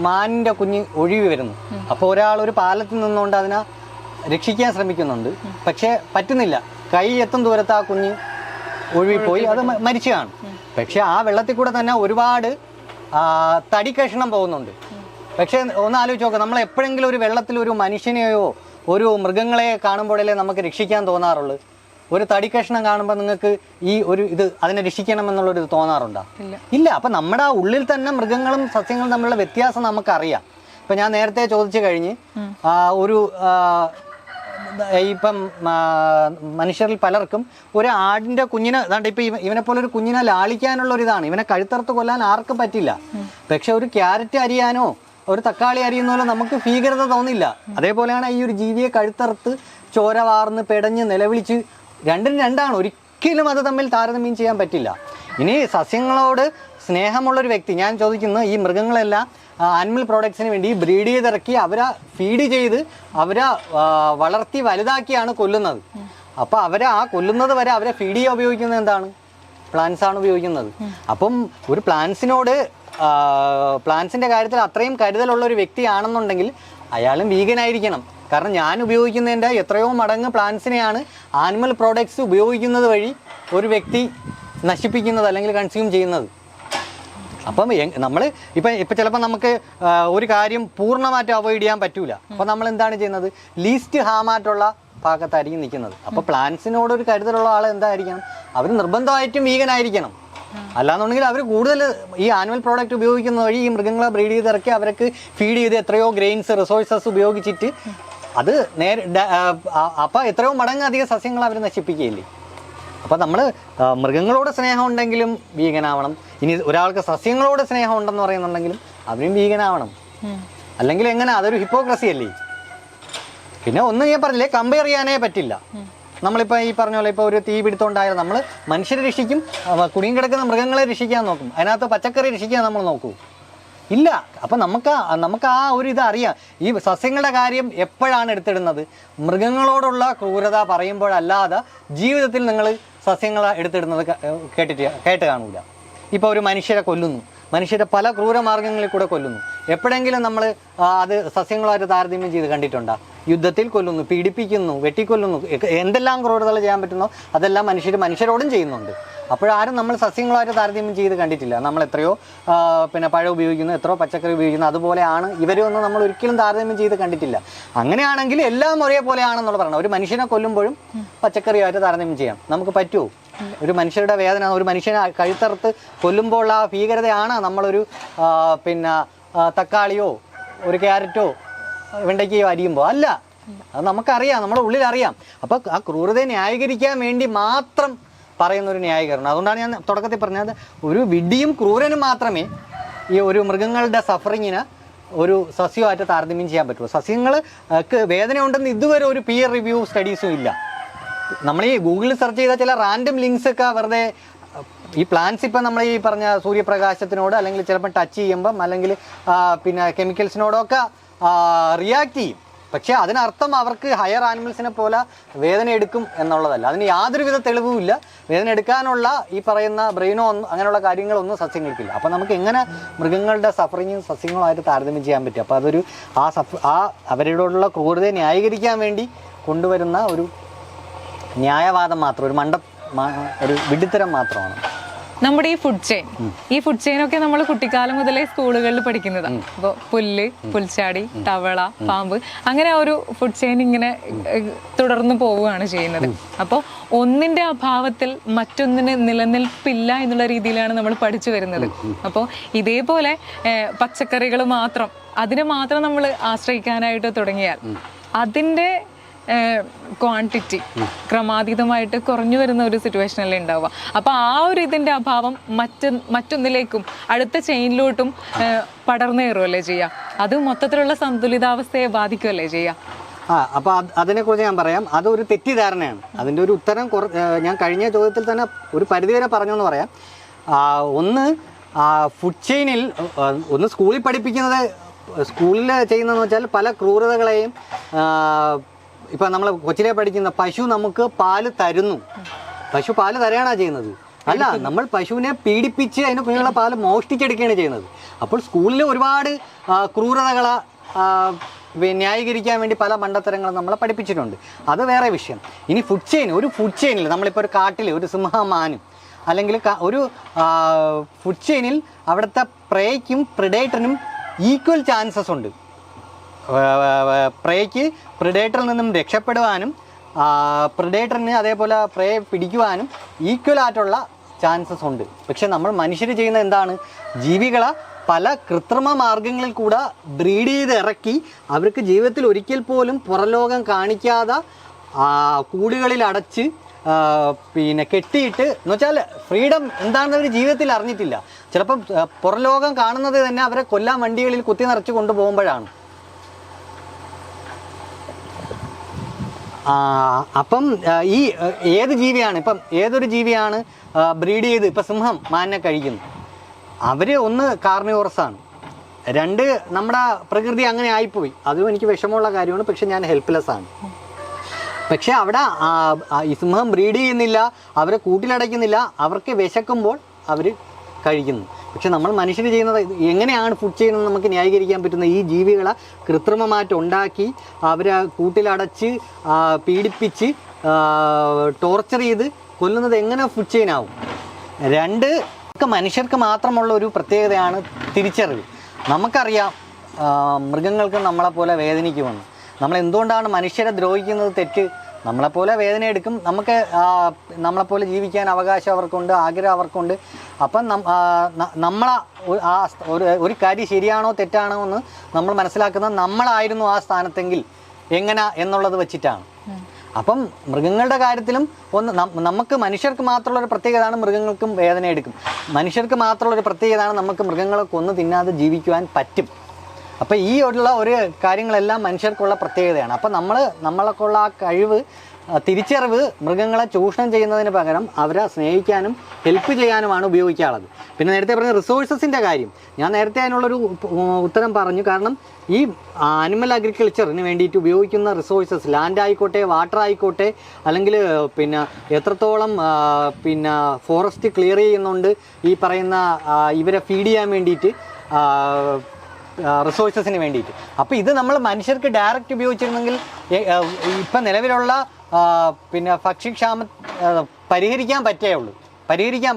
മാനിന്റെ കുഞ്ഞ് ഒഴുകി വരുന്നു. അപ്പോൾ ഒരാൾ ഒരു പാലത്തിൽ നിന്നുകൊണ്ട് അതിനെ രക്ഷിക്കാൻ ശ്രമിക്കുന്നുണ്ട്. പക്ഷെ പറ്റുന്നില്ല. കൈ എത്തും ദൂരത്ത് ആ കുഞ്ഞ് ഒഴുകിപ്പോയി, അത് മരിച്ചതാണ്. പക്ഷെ ആ വെള്ളത്തിൽ കൂടെ തന്നെ ഒരുപാട് തടി കഷ്ണം പോകുന്നുണ്ട്. പക്ഷെ ഒന്ന് ആലോചിച്ച് നോക്കാം, നമ്മൾ എപ്പോഴെങ്കിലും ഒരു വെള്ളത്തിൽ ഒരു മനുഷ്യനെയോ ഒരു മൃഗങ്ങളെ കാണുമ്പോഴല്ലേ നമുക്ക് രക്ഷിക്കാൻ തോന്നാറുള്ളൂ. ഒരു തടി കഷ്ണം കാണുമ്പോൾ നിങ്ങൾക്ക് അതിനെ രക്ഷിക്കണമെന്നുള്ളൊരു ഇത് തോന്നാറുണ്ടോ? ഇല്ല. അപ്പം നമ്മുടെ ആ ഉള്ളിൽ തന്നെ മൃഗങ്ങളും സസ്യങ്ങളും തമ്മിലുള്ള വ്യത്യാസം നമുക്കറിയാം. ഇപ്പം ഞാൻ നേരത്തെ ചോദിച്ചു കഴിഞ്ഞ് ഇപ്പം മനുഷ്യരിൽ പലർക്കും ഒരു ആടിൻ്റെ കുഞ്ഞിനെ ഇപ്പം ഇവനെ പോലെ ഒരു കുഞ്ഞിനെ ലാളിക്കാനുള്ളൊരിതാണ്. ഇവനെ കഴുത്തറുത്ത് കൊല്ലാൻ ആർക്കും പറ്റില്ല. പക്ഷെ ഒരു ക്യാരറ്റ് അരിയാനോ ഒരു തക്കാളി അരിയുന്ന നമുക്ക് ഭീകരത തോന്നില്ല. അതേപോലെയാണ് ഈ ഒരു ജീവിയെ കഴുത്തറുത്ത് ചോര വാർന്ന് പെടഞ്ഞ് നിലവിളിച്ച് രണ്ടിനും രണ്ടാണ്. ഒരിക്കലും അത് തമ്മിൽ താരതമ്യം ചെയ്യാൻ പറ്റില്ല. ഇനി സസ്യങ്ങളോട് സ്നേഹമുള്ളൊരു വ്യക്തി, ഞാൻ ചോദിക്കുന്നു, ഈ മൃഗങ്ങളെല്ലാം ആനിമൽ പ്രോഡക്ട്സിന് വേണ്ടി ബ്രീഡ് ചെയ്തിറക്കി അവരെ ഫീഡ് ചെയ്ത് അവരെ വളർത്തി വലുതാക്കിയാണ് കൊല്ലുന്നത്. അപ്പോൾ അവരെ കൊല്ലുന്നത് വരെ അവരെ ഫീഡ് ചെയ്യാൻ ഉപയോഗിക്കുന്നത് എന്താണ്? പ്ലാന്റ്സാണ് ഉപയോഗിക്കുന്നത്. അപ്പം ഒരു പ്ലാന്റ്സിൻ്റെ കാര്യത്തിൽ അത്രയും കരുതലുള്ള ഒരു വ്യക്തിയാണെന്നുണ്ടെങ്കിൽ അയാളും വീഗനായിരിക്കണം. കാരണം ഞാൻ ഉപയോഗിക്കുന്നതിൻ്റെ എത്രയോ മടങ്ങ് പ്ലാന്റ്സിനെയാണ് ആനിമൽ പ്രോഡക്ട്സ് ഉപയോഗിക്കുന്നത് വഴി ഒരു വ്യക്തി നശിപ്പിക്കുന്നത് അല്ലെങ്കിൽ കൺസ്യൂം ചെയ്യുന്നത്. അപ്പം നമ്മൾ ഇപ്പം ചിലപ്പോൾ നമുക്ക് ഒരു കാര്യം പൂർണ്ണമായിട്ട് അവോയ്ഡ് ചെയ്യാൻ പറ്റൂല. അപ്പം നമ്മൾ എന്താണ് ചെയ്യുന്നത്? ലീസ്റ്റ് ഹാമായിട്ടുള്ള ഭാഗത്തായിരിക്കും നിൽക്കുന്നത്. അപ്പോൾ പ്ലാന്റ്സിനോടൊരു കരുതലുള്ള ആൾ എന്തായിരിക്കണം? അവർ നിർബന്ധമായിട്ടും വീഗനായിരിക്കണം. അല്ലാന്നുണ്ടെങ്കിൽ അവർ കൂടുതൽ ഈ ആനിമൽ പ്രോഡക്റ്റ് ഉപയോഗിക്കുന്ന വഴി ഈ മൃഗങ്ങളെ ബ്രീഡ് ചെയ്തിറക്കി അവർക്ക് ഫീഡ് ചെയ്ത് എത്രയോ ഗ്രെയിൻസ് റിസോഴ്സസ് ഉപയോഗിച്ചിട്ട് അത് അപ്പം എത്രയോ മടങ്ങ് അധികം സസ്യങ്ങൾ അവർ നശിപ്പിക്കുകയില്ലേ. അപ്പം നമ്മൾ മൃഗങ്ങളോട് സ്നേഹം ഉണ്ടെങ്കിലും വീഗനാവണം. ഇനി ഒരാൾക്ക് സസ്യങ്ങളോട് സ്നേഹം ഉണ്ടെന്ന് പറയുന്നുണ്ടെങ്കിലും അവരും വീഗനാവണം. അല്ലെങ്കിൽ എങ്ങനെ? അതൊരു ഹിപ്പോക്രസി അല്ലേ. പിന്നെ ഒന്നും ഞാൻ പറഞ്ഞില്ലേ, കമ്പയർ ചെയ്യാനേ പറ്റില്ല. നമ്മളിപ്പോൾ ഈ പറഞ്ഞ പോലെ ഇപ്പോൾ ഒരു തീ പിടുത്തമുണ്ടായാലും നമ്മൾ മനുഷ്യരെ രക്ഷിക്കും, കുടുങ്ങി കിടക്കുന്ന മൃഗങ്ങളെ രക്ഷിക്കാൻ നോക്കും. അതിനകത്ത് പച്ചക്കറി രക്ഷിക്കാൻ നമ്മൾ നോക്കൂ? ഇല്ല. അപ്പം നമുക്ക് ആ ഒരു ഇത് അറിയാം. ഈ സസ്യങ്ങളുടെ കാര്യം എപ്പോഴാണ് എടുത്തിടുന്നത്? മൃഗങ്ങളോടുള്ള ക്രൂരത പറയുമ്പോഴല്ലാതെ ജീവിതത്തിൽ നിങ്ങൾ സസ്യങ്ങളെ എടുത്തിടുന്നത് കേട്ട് കാണൂല. ഇപ്പോൾ ഒരു മനുഷ്യരെ കൊല്ലുന്നു, മനുഷ്യരെ പല ക്രൂരമാർഗങ്ങളിൽ കൂടെ കൊല്ലുന്നു. എപ്പോഴെങ്കിലും നമ്മൾ അത് സസ്യങ്ങളുമായിട്ട് താരതമ്യം ചെയ്ത് കണ്ടിട്ടുണ്ടോ? യുദ്ധത്തിൽ കൊല്ലുന്നു, പീഡിപ്പിക്കുന്നു, വെട്ടിക്കൊല്ലുന്നു, എന്തെല്ലാം ക്രൂരതകൾ ചെയ്യാൻ പറ്റുന്നോ അതെല്ലാം മനുഷ്യരോടും ചെയ്യുന്നുണ്ട്. അപ്പോഴാരും നമ്മൾ സസ്യങ്ങളുമായിട്ട് താരതമ്യം ചെയ്ത് കണ്ടിട്ടില്ല. നമ്മൾ എത്രയോ പഴം ഉപയോഗിക്കുന്നു, എത്രയോ പച്ചക്കറി ഉപയോഗിക്കുന്നു, അതുപോലെയാണ് ഇവരൊന്നും നമ്മൾ ഒരിക്കലും താരതമ്യം ചെയ്ത് കണ്ടിട്ടില്ല. അങ്ങനെയാണെങ്കിൽ എല്ലാം ഒരേപോലെയാണെന്നുള്ള പറയണം. ഒരു മനുഷ്യനെ കൊല്ലുമ്പോഴും പച്ചക്കറിയായിട്ട് താരതമ്യം ചെയ്യാം. നമുക്ക് പറ്റുമോ? ഒരു മനുഷ്യരുടെ വേദന, ഒരു മനുഷ്യനെ കഴുത്തറുത്ത് കൊല്ലുമ്പോൾ ആ ഭീകരതയാണ് നമ്മളൊരു തക്കാളിയോ ഒരു ക്യാരറ്റോ വെണ്ടയ്ക്കയോ അരിയുമ്പോൾ അല്ല. അത് നമുക്കറിയാം, നമ്മുടെ ഉള്ളിലറിയാം. അപ്പോൾ ആ ക്രൂരതയെ ന്യായീകരിക്കാൻ വേണ്ടി മാത്രം പറയുന്നൊരു ന്യായീകരണം. അതുകൊണ്ടാണ് ഞാൻ തുടക്കത്തിൽ പറഞ്ഞത്, ഒരു വിഡ്ഢിയും ക്രൂരനും മാത്രമേ ഈ ഒരു മൃഗങ്ങളുടെ സഫറിങ്ങിന് ഒരു സസ്യമായിട്ട് താരതമ്യം ചെയ്യാൻ പറ്റുമോ? സസ്യങ്ങൾക്ക് വേദന ഉണ്ടെന്ന് ഇതുവരെ ഒരു പിയർ റിവ്യൂ സ്റ്റഡീസും ഇല്ല. നമ്മൾ ഈ ഗൂഗിളിൽ സെർച്ച് ചെയ്ത ചില റാൻഡം ലിങ്ക്സ് ഒക്കെ വെറുതെ ഈ പ്ലാന്റ്സ് ഇപ്പം നമ്മൾ ഈ പറഞ്ഞ സൂര്യപ്രകാശത്തിനോട് അല്ലെങ്കിൽ ചിലപ്പോൾ ടച്ച് ചെയ്യുമ്പം അല്ലെങ്കിൽ കെമിക്കൽസിനോടൊക്കെ റിയാക്ട് ചെയ്യും. പക്ഷേ അതിനർത്ഥം അവർക്ക് ഹയർ ആനിമൽസിനെ പോലെ വേദന എടുക്കും എന്നുള്ളതല്ല. അതിന് യാതൊരുവിധ തെളിവുമില്ല. വേദന എടുക്കാനുള്ള ഈ പറയുന്ന ബ്രെയിനോ അങ്ങനെയുള്ള കാര്യങ്ങളൊന്നും സസ്യങ്ങൾക്കില്ല. അപ്പോൾ നമുക്ക് എങ്ങനെ മൃഗങ്ങളുടെ സഫറിങ്ങും സസ്യങ്ങളുമായിട്ട് താരതമ്യം ചെയ്യാൻ പറ്റും? അപ്പോൾ അതൊരു അവരോടുള്ള ക്രൂരതയെ ന്യായീകരിക്കാൻ വേണ്ടി കൊണ്ടുവരുന്ന ഒരു ന്യായവാദം മാത്രം, ഒരു വിഡിത്തരം മാത്രമാണ്. നമ്മുടെ ഈ ഫുഡ് ചെയിൻ ഒക്കെ നമ്മൾ കുട്ടിക്കാലം മുതലേ സ്കൂളുകളിൽ പഠിക്കുന്നതാണ്. അപ്പോൾ പുല്ല്, പുൽച്ചാടി, തവള, പാമ്പ്, അങ്ങനെ ഒരു ഫുഡ് ചെയിൻ ഇങ്ങനെ തുടർന്ന് പോവുകയാണ് ചെയ്യുന്നത്. അപ്പോൾ ഒന്നിന്റെ അഭാവത്തിൽ മറ്റൊന്നിന് നിലനിൽപ്പില്ല എന്നുള്ള രീതിയിലാണ് നമ്മൾ പഠിച്ചു വരുന്നത്. അപ്പോൾ ഇതേപോലെ പച്ചക്കറികൾ മാത്രം, അതിനെ മാത്രം നമ്മൾ ആശ്രയിക്കാനായിട്ട് തുടങ്ങിയാൽ അതിൻ്റെ ക്വാണ്ടിറ്റി ക്രമാതീതമായിട്ട് കുറഞ്ഞു വരുന്ന ഒരു സിറ്റുവേഷൻ അല്ലേ ഉണ്ടാവുക. അപ്പോൾ ആ ഒരു ഇതിൻ്റെ അഭാവം മറ്റൊന്നിലേക്കും അടുത്ത ചെയിനിലോട്ടും പടർന്നേറുമല്ലേ ചെയ്യുക. അത് മൊത്തത്തിലുള്ള സന്തുലിതാവസ്ഥയെ ബാധിക്കുമല്ലേ ചെയ്യുക. അപ്പോൾ അതിനെക്കുറിച്ച് ഞാൻ പറയാം. അതൊരു തെറ്റിദ്ധാരണയാണ്. അതിൻ്റെ ഒരു ഉത്തരം ഞാൻ കഴിഞ്ഞ ചോദ്യത്തിൽ തന്നെ ഒരു പരിധിവരെ പറഞ്ഞെന്ന് പറയാം. ഒന്ന്, ഫുഡ് ചെയിനിൽ ഒന്ന് സ്കൂളിൽ പഠിപ്പിക്കുന്നത്, സ്കൂളിൽ ചെയ്യുന്നതെന്ന് വെച്ചാൽ പല ക്രൂരതകളെയും, ഇപ്പം നമ്മൾ കൊച്ചിലെ പഠിക്കുന്ന പശു നമുക്ക് പാല് തരുന്നു, പശു പാല് തരാണോ ചെയ്യുന്നത്? അല്ല, നമ്മൾ പശുവിനെ പീഡിപ്പിച്ച് അതിന് കുഞ്ഞുങ്ങളെ പാല് മോഷ്ടിച്ചെടുക്കുകയാണ് ചെയ്യുന്നത്. അപ്പോൾ സ്കൂളിൽ ഒരുപാട് ക്രൂരതകളെ ന്യായീകരിക്കാൻ വേണ്ടി പല മണ്ടത്തരങ്ങളും നമ്മളെ പഠിപ്പിച്ചിട്ടുണ്ട്. അത് വേറെ വിഷയം. ഇനി ഒരു ഫുഡ് ചെയിനിൽ നമ്മളിപ്പോൾ ഒരു കാട്ടിൽ ഒരു സിംഹമാനും അല്ലെങ്കിൽ ഒരു ഫുഡ് ചെയിനിൽ അവിടുത്തെ പ്രേയ്ക്കും പ്രിഡേറ്ററിനും ഈക്വൽ ചാൻസസ് ഉണ്ട്. പ്രേയ്ക്ക് പ്രിഡേറ്ററിൽ നിന്നും രക്ഷപ്പെടുവാനും പ്രിഡേറ്ററിന് അതേപോലെ പ്രേയെ പിടിക്കുവാനും ഈക്വൽ ആയിട്ടുള്ള ചാൻസസ് ഉണ്ട്. പക്ഷെ നമ്മൾ മനുഷ്യർ ചെയ്യുന്നത് എന്താണ്? ജീവികളെ പല കൃത്രിമ മാർഗങ്ങളിൽ കൂടെ ബ്രീഡ് ചെയ്ത് ഇറക്കി അവർക്ക് ജീവിതത്തിൽ ഒരിക്കൽ പോലും പുറലോകം കാണിക്കാതെ കൂടുകളിൽ അടച്ച് പിന്നെ കെട്ടിയിട്ട്, എന്ന് വെച്ചാൽ ഫ്രീഡം എന്താണെന്ന് അവർ ജീവിതത്തിൽ അറിഞ്ഞിട്ടില്ല. ചിലപ്പം പുറലോകം കാണുന്നത് തന്നെ അവരെ കൊല്ലാൻ വണ്ടികളിൽ കുത്തി നിറച്ച് കൊണ്ടുപോകുമ്പോഴാണ്. അപ്പം ഈ ഏതൊരു ജീവിയാണ് ബ്രീഡ് ചെയ്ത് ഇപ്പം സിംഹം മാനിനെ കഴിക്കുന്നു? അവർ ഒന്ന് കാർണിവോറസാണ്, രണ്ട് നമ്മുടെ പ്രകൃതി അങ്ങനെ ആയിപ്പോയി. അതും എനിക്ക് വിഷമമുള്ള കാര്യമാണ്. പക്ഷെ ഞാൻ ഹെൽപ്ലെസ് ആണ്. പക്ഷെ അവിടെ ഈ സിംഹം ബ്രീഡ് ചെയ്യുന്നില്ല, അവരെ കൂട്ടിലടയ്ക്കുന്നില്ല, അവർക്ക് വിശക്കുമ്പോൾ അവർ കഴിക്കുന്നു. പക്ഷെ നമ്മൾ മനുഷ്യർ ചെയ്യുന്നത് എങ്ങനെയാണ് ഫുഡ് ചെയ്യുന്നത് നമുക്ക് ന്യായീകരിക്കാൻ പറ്റുന്ന? ഈ ജീവികളെ കൃത്രിമമായിട്ട് ഉണ്ടാക്കി അവരെ കൂട്ടിലടച്ച് പീഡിപ്പിച്ച് ടോർച്ചർ ചെയ്ത് കൊല്ലുന്നത് എങ്ങനെ ഫുഡ് ചെയിനാവും? രണ്ട്, മനുഷ്യർക്ക് മാത്രമുള്ള ഒരു പ്രത്യേകതയാണ് തിരിച്ചറിവ്. നമുക്കറിയാം മൃഗങ്ങൾക്ക് നമ്മളെപ്പോലെ വേദനിക്കുമെന്ന്. നമ്മൾ എന്തുകൊണ്ടാണ് മനുഷ്യരെ ദ്രോഹിക്കുന്നത്? തെറ്റ്. നമ്മളെപ്പോലെ വേദന എടുക്കും. നമുക്ക് നമ്മളെപ്പോലെ ജീവിക്കാൻ അവകാശം അവർക്കുണ്ട്, ആഗ്രഹം അവർക്കുണ്ട്. അപ്പം നമ്മളെ ഒരു കാര്യം ശരിയാണോ തെറ്റാണോ എന്ന് നമ്മൾ മനസ്സിലാക്കുന്നത് നമ്മളായിരുന്നു ആ സ്ഥാനത്തെങ്കിൽ എങ്ങനെ എന്നുള്ളത് വെച്ചിട്ടാണ്. അപ്പം മൃഗങ്ങളുടെ കാര്യത്തിലും നമുക്ക് മനുഷ്യർക്ക് മാത്രമുള്ളൊരു പ്രത്യേകതയാണ് മൃഗങ്ങൾക്കും വേദന എടുക്കും. മനുഷ്യർക്ക് മാത്രമുള്ളൊരു പ്രത്യേകതയാണ് നമുക്ക് മൃഗങ്ങളെ കൊന്ന് തിന്നാതെ ജീവിക്കുവാൻ പറ്റും. അപ്പോൾ ഈ ഒരു കാര്യങ്ങളെല്ലാം മനുഷ്യർക്കുള്ള പ്രത്യേകതയാണ്. അപ്പോൾ നമ്മളൊക്കെയുള്ള ആ കഴിവ്, തിരിച്ചറിവ് മൃഗങ്ങളെ ചൂഷണം ചെയ്യുന്നതിന് പകരം അവരെ സ്നേഹിക്കാനും ഹെൽപ്പ് ചെയ്യാനുമാണ് ഉപയോഗിക്കാനുള്ളത്. പിന്നെ നേരത്തെ പറഞ്ഞ റിസോഴ്സസിൻ്റെ കാര്യം, ഞാൻ നേരത്തെ അതിനുള്ളൊരു ഉത്തരം പറഞ്ഞു. കാരണം ഈ ആനിമൽ അഗ്രികൾച്ചറിന് വേണ്ടിയിട്ട് ഉപയോഗിക്കുന്ന റിസോഴ്സസ്, ലാൻഡ് ആയിക്കോട്ടെ, വാട്ടർ ആയിക്കോട്ടെ, അല്ലെങ്കിൽ പിന്നെ എത്രത്തോളം പിന്നെ ഫോറസ്റ്റ് ക്ലിയർ ചെയ്യുന്നുണ്ട് ഈ പറയുന്ന ഇവരെ ഫീഡ് ചെയ്യാൻ വേണ്ടിയിട്ട്, റിസോഴ്സസിന് വേണ്ടിയിട്ട്. അപ്പോൾ ഇത് നമ്മൾ മനുഷ്യർക്ക് ഡയറക്റ്റ് ഉപയോഗിച്ചിരുന്നെങ്കിൽ ഇപ്പം നിലവിലുള്ള പിന്നെ ഭക്ഷ്യക്ഷാമം പരിഹരിക്കാൻ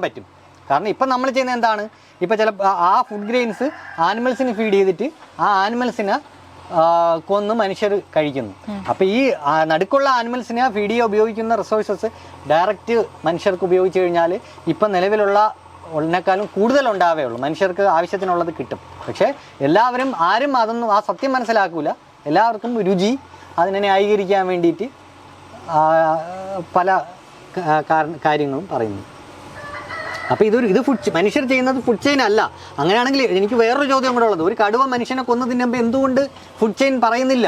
പറ്റും. കാരണം ഇപ്പം നമ്മൾ ചെയ്യുന്നത് എന്താണ്? ഇപ്പം ആ ഫുഡ് ഗ്രെയിൻസ് ആനിമൽസിന് ഫീഡ് ചെയ്തിട്ട് ആ ആനിമൽസിനെ കൊന്ന് മനുഷ്യർ കഴിക്കുന്നു. അപ്പോൾ ഈ നടുക്കുള്ള ആനിമൽസിനെ ഫീഡ് ചെയ്യാൻ ഉപയോഗിക്കുന്ന റിസോഴ്സസ് ഡയറക്റ്റ് മനുഷ്യർക്ക് ഉപയോഗിച്ച് കഴിഞ്ഞാൽ ഇപ്പം നിലവിലുള്ള ഉള്ളതിനേക്കാളും കൂടുതൽ ഉണ്ടാവേ ഉള്ളൂ. മനുഷ്യർക്ക് ആവശ്യത്തിനുള്ളത് കിട്ടും. പക്ഷേ ആരും അതൊന്നും ആ സത്യം മനസ്സിലാക്കൂല. എല്ലാവർക്കും രുചി, അതിനെ ന്യായീകരിക്കാൻ വേണ്ടിയിട്ട് പല കാര്യങ്ങളും പറയുന്നു. അപ്പോൾ ഇത് മനുഷ്യർ ചെയ്യുന്നത് ഫുഡ് ചെയിൻ അല്ല. അങ്ങനെയാണെങ്കിൽ എനിക്ക് വേറൊരു ചോദ്യം കൂടെ ഉള്ളത്, ഒരു കടുവ മനുഷ്യനെ കൊന്നു തിന്നുമ്പോൾ എന്തുകൊണ്ട് ഫുഡ് ചെയിൻ പറയുന്നില്ല?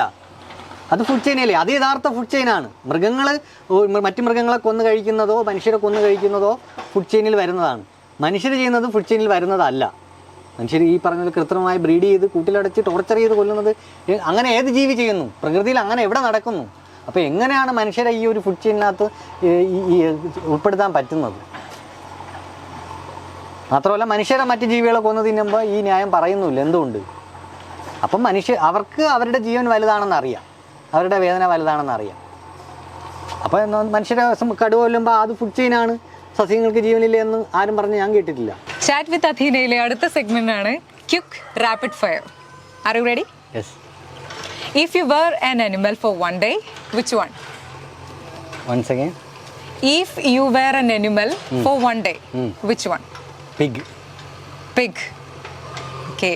അത് ഫുഡ് ചെയിനല്ലേ? അത് യഥാർത്ഥ ഫുഡ് ചെയിനാണ്. മറ്റു മൃഗങ്ങളെ കൊന്നു കഴിക്കുന്നതോ മനുഷ്യരെ കൊന്നു കഴിക്കുന്നതോ ഫുഡ് ചെയിനിൽ വരുന്നതാണ്. മനുഷ്യർ ചെയ്യുന്നത് ഫുഡ് ചെയിനിൽ വരുന്നതല്ല. മനുഷ്യർ ഈ പറഞ്ഞത് കൃത്രിമമായി ബ്രീഡ് ചെയ്ത് കൂട്ടിലടച്ച് ടോർച്ചർ ചെയ്ത് കൊല്ലുന്നത് അങ്ങനെ ഏത് ജീവി ചെയ്യുന്നു? പ്രകൃതിയിൽ അങ്ങനെ എവിടെ നടക്കുന്നു? അപ്പോൾ എങ്ങനെയാണ് മനുഷ്യരെ ഈ ഒരു ഫുഡ് ചെയിനകത്ത് ഉൾപ്പെടുത്താൻ പറ്റുന്നത്? മാത്രമല്ല മനുഷ്യരെ മറ്റ് ജീവികളെ കൊന്നു തിന്നുമ്പോൾ ഈ ന്യായം പറയുന്നില്ല. എന്തുകൊണ്ട്? അപ്പം അവർക്ക് അവരുടെ ജീവൻ വലുതാണെന്ന് അറിയാം, അവരുടെ വേദന വലുതാണെന്ന് അറിയാം. അപ്പോൾ മനുഷ്യരെ കടുവ കൊല്ലുമ്പോൾ അത് ഫുഡ് ചെയിനാണ്, സസ്യങ്ങൾക്ക് ജീവനില്ല എന്ന് ആരും പറഞ്ഞ് ഞാൻ കേട്ടിട്ടില്ല. ചാറ്റ് വിത്ത് അഥീനയിലെ അടുത്ത സെഗ്മെന്റ് ആണ് quick rapid fire. Are you ready? Yes. If you were an animal for one day, which one? Once again. If you were an animal for one day, which one? Pig. Pig. Okay.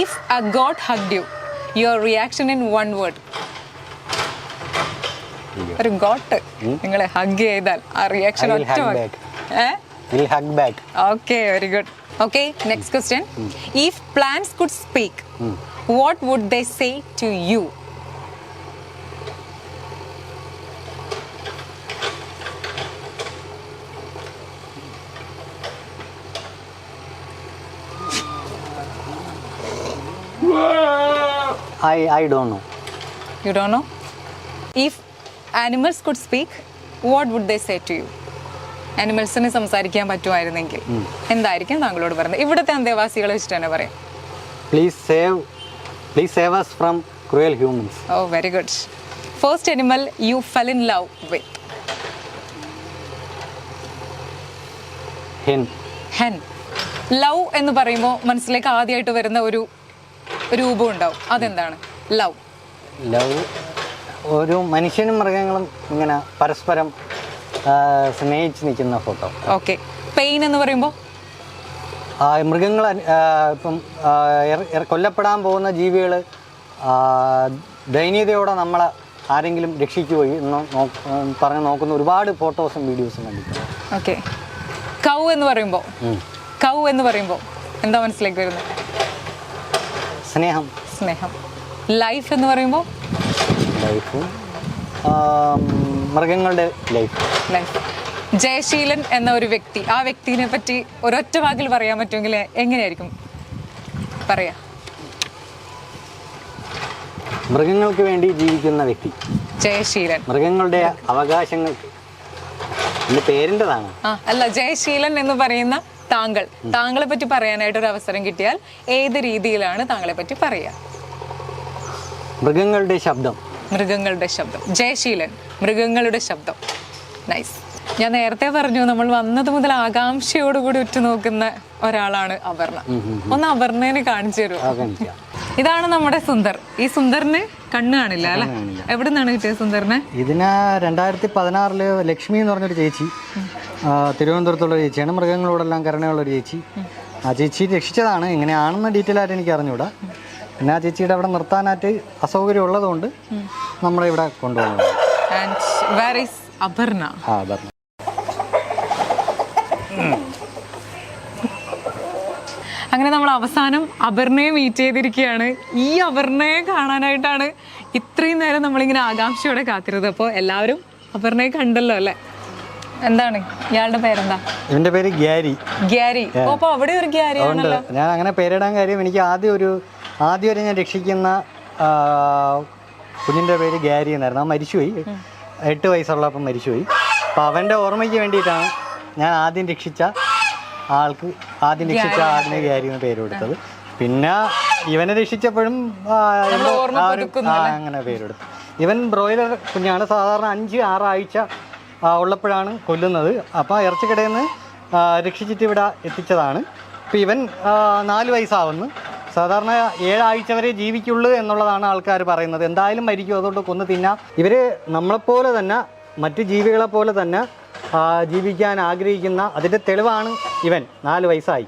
If a goat hugged you, your reaction in one word? ഒരു goat നിങ്ങളെ hug ചെയ്താൽ ആ reaction ഒറ്റ okay very good okay next question if plants could speak what would they say to you I don't know. You don't know? If animals could speak, what would they say to you? ആനിമൽസിന് സംസാരിക്കാൻ പറ്റുമായിരുന്നെങ്കിൽ എന്തായിരിക്കും താങ്കളോട് പറയുന്നത്? ഇവിടുത്തെ അന്തേവാസികളെ വെച്ചിട്ട് തന്നെ പറയാം. Please save us from cruel humans. Oh, very good. First animal you fell in love with? Hen. Love എന്ന് പറയുമ്പോൾ മനസ്സിലേക്ക് ആദ്യമായിട്ട് വരുന്ന ഒരു രൂപം ഉണ്ടാവും, അതെന്താണ്? ലവ് ഒരു മനുഷ്യനും മൃഗങ്ങളും ഇങ്ങനെ പരസ്പരം സ്നേഹിച്ച് നിൽക്കുന്ന ഫോട്ടോ. ഓക്കെ. പെയിൻ എന്ന് പറയുമ്പോൾ മൃഗങ്ങൾ ഇപ്പം കൊല്ലപ്പെടാൻ പോകുന്ന ജീവികൾ ദയനീയതയോടെ നമ്മളെ ആരെങ്കിലും രക്ഷിക്കുകയോ എന്ന് പറഞ്ഞ് നോക്കുന്ന ഒരുപാട് ഫോട്ടോസും വീഡിയോസും കണ്ടിട്ടുണ്ട്. ഓക്കെ. കൗ എന്ന് പറയുമ്പോൾ എന്താ മനസ്സിലേക്ക് വരുന്നത്? സ്നേഹം. ലൈഫ് എന്ന് പറയുമ്പോൾ മൃഗങ്ങളുടെ ലൈഫ്. ജയശീലൻ എന്ന ഒരു വ്യക്തി, ആ വ്യക്തിനെ പറ്റി ഒരൊറ്റ വാക്കിൽ പറയാൻ പറ്റുമെങ്കിൽ എങ്ങനെയായിരിക്കും പറയാ? മൃഗങ്ങൾക്ക് വേണ്ടി ജീവിക്കുന്ന വ്യക്തി ജയശീലൻ. മൃഗങ്ങളുടെ അവകാശങ്ങൾക്ക് പേരിൻ്റെതാണ്. അല്ല, ജയശീലൻ എന്ന് പറയുന്ന താങ്കളെ പറ്റി പറയാനായിട്ട് ഒരു അവസരം കിട്ടിയാൽ ഏത് രീതിയിലാണ് താങ്കളെ പറ്റി പറയുക? മൃഗങ്ങളുടെ ശബ്ദം. ജയശീലൻ, മൃഗങ്ങളുടെ ശബ്ദം. നൈസ്. ഞാൻ നേരത്തെ പറഞ്ഞു, നമ്മൾ വന്നത് മുതൽ ആകാംക്ഷയോടുകൂടി ഉറ്റുനോക്കുന്ന ഒരാളാണ് അപർണ. ഒന്ന് അപർണേനെ കാണിച്ചു തരുമോ? ഇതാണ് നമ്മുടെ സുന്ദർ. ഈ സുന്ദറിന് കണ്ണ് കാണില്ല അല്ലെ? എവിടെ നിന്നാണ് കിട്ടിയത് സുന്ദറിനെ? ഇതിന് 2016 ലക്ഷ്മി എന്ന് പറഞ്ഞൊരു ചേച്ചി, തിരുവനന്തപുരത്തുള്ള ചേച്ചിയാണ്. മൃഗങ്ങളോടെല്ലാം കരുണയുള്ളൊരു ചേച്ചി. ആ ചേച്ചി രക്ഷിച്ചതാണ്. എങ്ങനെയാണെന്ന് ഡീറ്റെയിൽ ആയിട്ട് എനിക്ക് അറിഞ്ഞുകൂടാ. പിന്നെ ആ ചേച്ചിയുടെ അവിടെ നിർത്താനായിട്ട് അസൗകര്യം ഉള്ളതുകൊണ്ട് നമ്മളെ ഇവിടെ കൊണ്ടുപോകുന്നത്. അപർണ. അങ്ങനെ നമ്മൾ അവസാനം അപർണയെ മീറ്റ് ചെയ്തിരിക്കുകയാണ്. ഈ അപർണയെ കാണാനായിട്ടാണ് ഇത്രയും നേരം നമ്മളിങ്ങനെ ആകാംക്ഷയോടെ കാത്തിരുന്നത്. അപ്പോൾ എല്ലാവരും അപർണയെ കണ്ടല്ലോ അല്ലേ? എന്താണ് ഇയാളുടെ പേരെന്താ? എന്റെ പേര് ഗ്യാരി. അപ്പോൾ അവിടെ ഒരു ഗ്യാരി ആണല്ലോ. ഞാൻ അങ്ങനെ പേരിടാൻ കാര്യം, എനിക്ക് ആദ്യം ഞാൻ രക്ഷിക്കുന്ന കുഞ്ഞിൻ്റെ പേര് ഗ്യാരി എന്നായിരുന്നു. ആ മരിച്ചുപോയി, 8 വയസ്സുള്ളപ്പം മരിച്ചുപോയി. അപ്പം അവൻ്റെ ഓർമ്മയ്ക്ക് വേണ്ടിയിട്ടാണ് ഞാൻ ആദ്യം രക്ഷിച്ച ആടിന് ഗ്യാരി എന്ന് പേര് കൊടുത്തത്. പിന്നെ ഇവനെ രക്ഷിച്ചപ്പോഴും അങ്ങനെ പേരെടുത്തു. ഇവൻ ബ്രോയിലർ കുഞ്ഞാണ്. സാധാരണ 5-6 ആഴ്ച ഉള്ളപ്പോഴാണ് കൊല്ലുന്നത്. അപ്പോൾ ഇറച്ചിക്കടയിൽ നിന്ന് രക്ഷിച്ചിട്ട് ഇവിടെ എത്തിച്ചതാണ്. ഇപ്പം ഇവൻ 4 വയസ്സാവുന്നു. സാധാരണ 7 ആഴ്ച വരെ ജീവിക്കുള്ളൂ എന്നുള്ളതാണ് ആൾക്കാർ പറയുന്നത്. എന്തായാലും മരിക്കും, അതുകൊണ്ട് കൊന്ന് തിന്നാം. ഇവർ നമ്മളെപ്പോലെ തന്നെ, മറ്റ് ജീവികളെ പോലെ തന്നെ ജീവിക്കാൻ ആഗ്രഹിക്കുന്ന അതിൻ്റെ തെളിവാണ് ഇവൻ. 4 വയസ്സായി.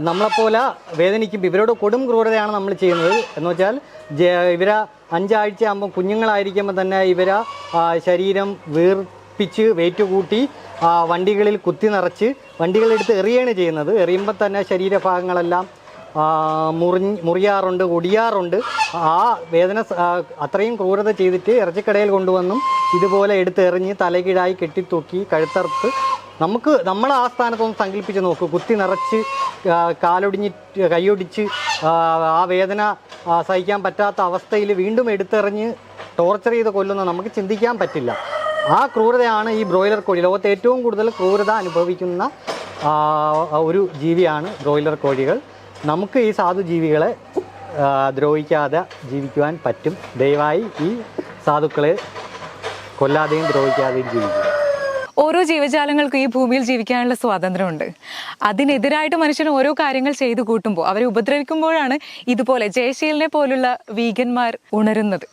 നമ്മളെപ്പോലെ വേദനിക്കും. ഇവരോട് കൊടും ക്രൂരതയാണ് നമ്മൾ ചെയ്യുന്നത്. എന്ന് വെച്ചാൽ ഇവരെ 5 ആഴ്ച ആകുമ്പോൾ കുഞ്ഞുങ്ങളായിരിക്കുമ്പോൾ തന്നെ ഇവരെ ശരീരം വീർപ്പിച്ച് വെയിറ്റ് കൂട്ടി വണ്ടികളിൽ കുത്തി നിറച്ച് വണ്ടികളെടുത്ത് എറിയാണ് ചെയ്യുന്നത്. എറിയുമ്പോൾ തന്നെ ശരീരഭാഗങ്ങളെല്ലാം മുറിയാറുണ്ട്, ഒടിയാറുണ്ട്. ആ വേദന അത്രയും ക്രൂരത ചെയ്തിട്ട് ഇറച്ചിക്കടയിൽ കൊണ്ടുവന്നും ഇതുപോലെ എടുത്തെറിഞ്ഞ് തലകീഴായി കെട്ടിത്തൂക്കി കഴുത്തറുത്ത് നമ്മൾ ആ സ്ഥാനത്തൊന്ന് സങ്കല്പിച്ച് നോക്കൂ. കുത്തി നിറച്ച് കൈയൊടിച്ച് ആ വേദന സഹിക്കാൻ പറ്റാത്ത അവസ്ഥയിൽ വീണ്ടും എടുത്തെറിഞ്ഞ് ടോർച്ചർ ചെയ്ത് കൊല്ലുന്ന നമുക്ക് ചിന്തിക്കാൻ പറ്റില്ല. ആ ക്രൂരതയാണ് ഈ ബ്രോയിലർ കോഴി. ലോകത്ത് ഏറ്റവും കൂടുതൽ ക്രൂരത അനുഭവിക്കുന്ന ഒരു ജീവിയാണ് ബ്രോയിലർ കോഴികൾ. നമുക്ക് ഈ സാധു ജീവികളെ ദ്രോഹിക്കാതെ ജീവിക്കുവാൻ പറ്റും. ദയവായി ഈ സാധുക്കളെ കൊല്ലാതെയും ദ്രോഹിക്കാതെയും ജീവിക്കുക. ഓരോ ജീവജാലങ്ങൾക്കും ഈ ഭൂമിയിൽ ജീവിക്കാനുള്ള സ്വാതന്ത്ര്യമുണ്ട്. അതിനെതിരായിട്ട് മനുഷ്യൻ ഓരോ കാര്യങ്ങൾ ചെയ്തു കൂട്ടുമ്പോൾ, അവരെ ഉപദ്രവിക്കുമ്പോഴാണ് ഇതുപോലെ ജയശീലനെ പോലുള്ള വീഗന്മാർ ഉണരുന്നത്.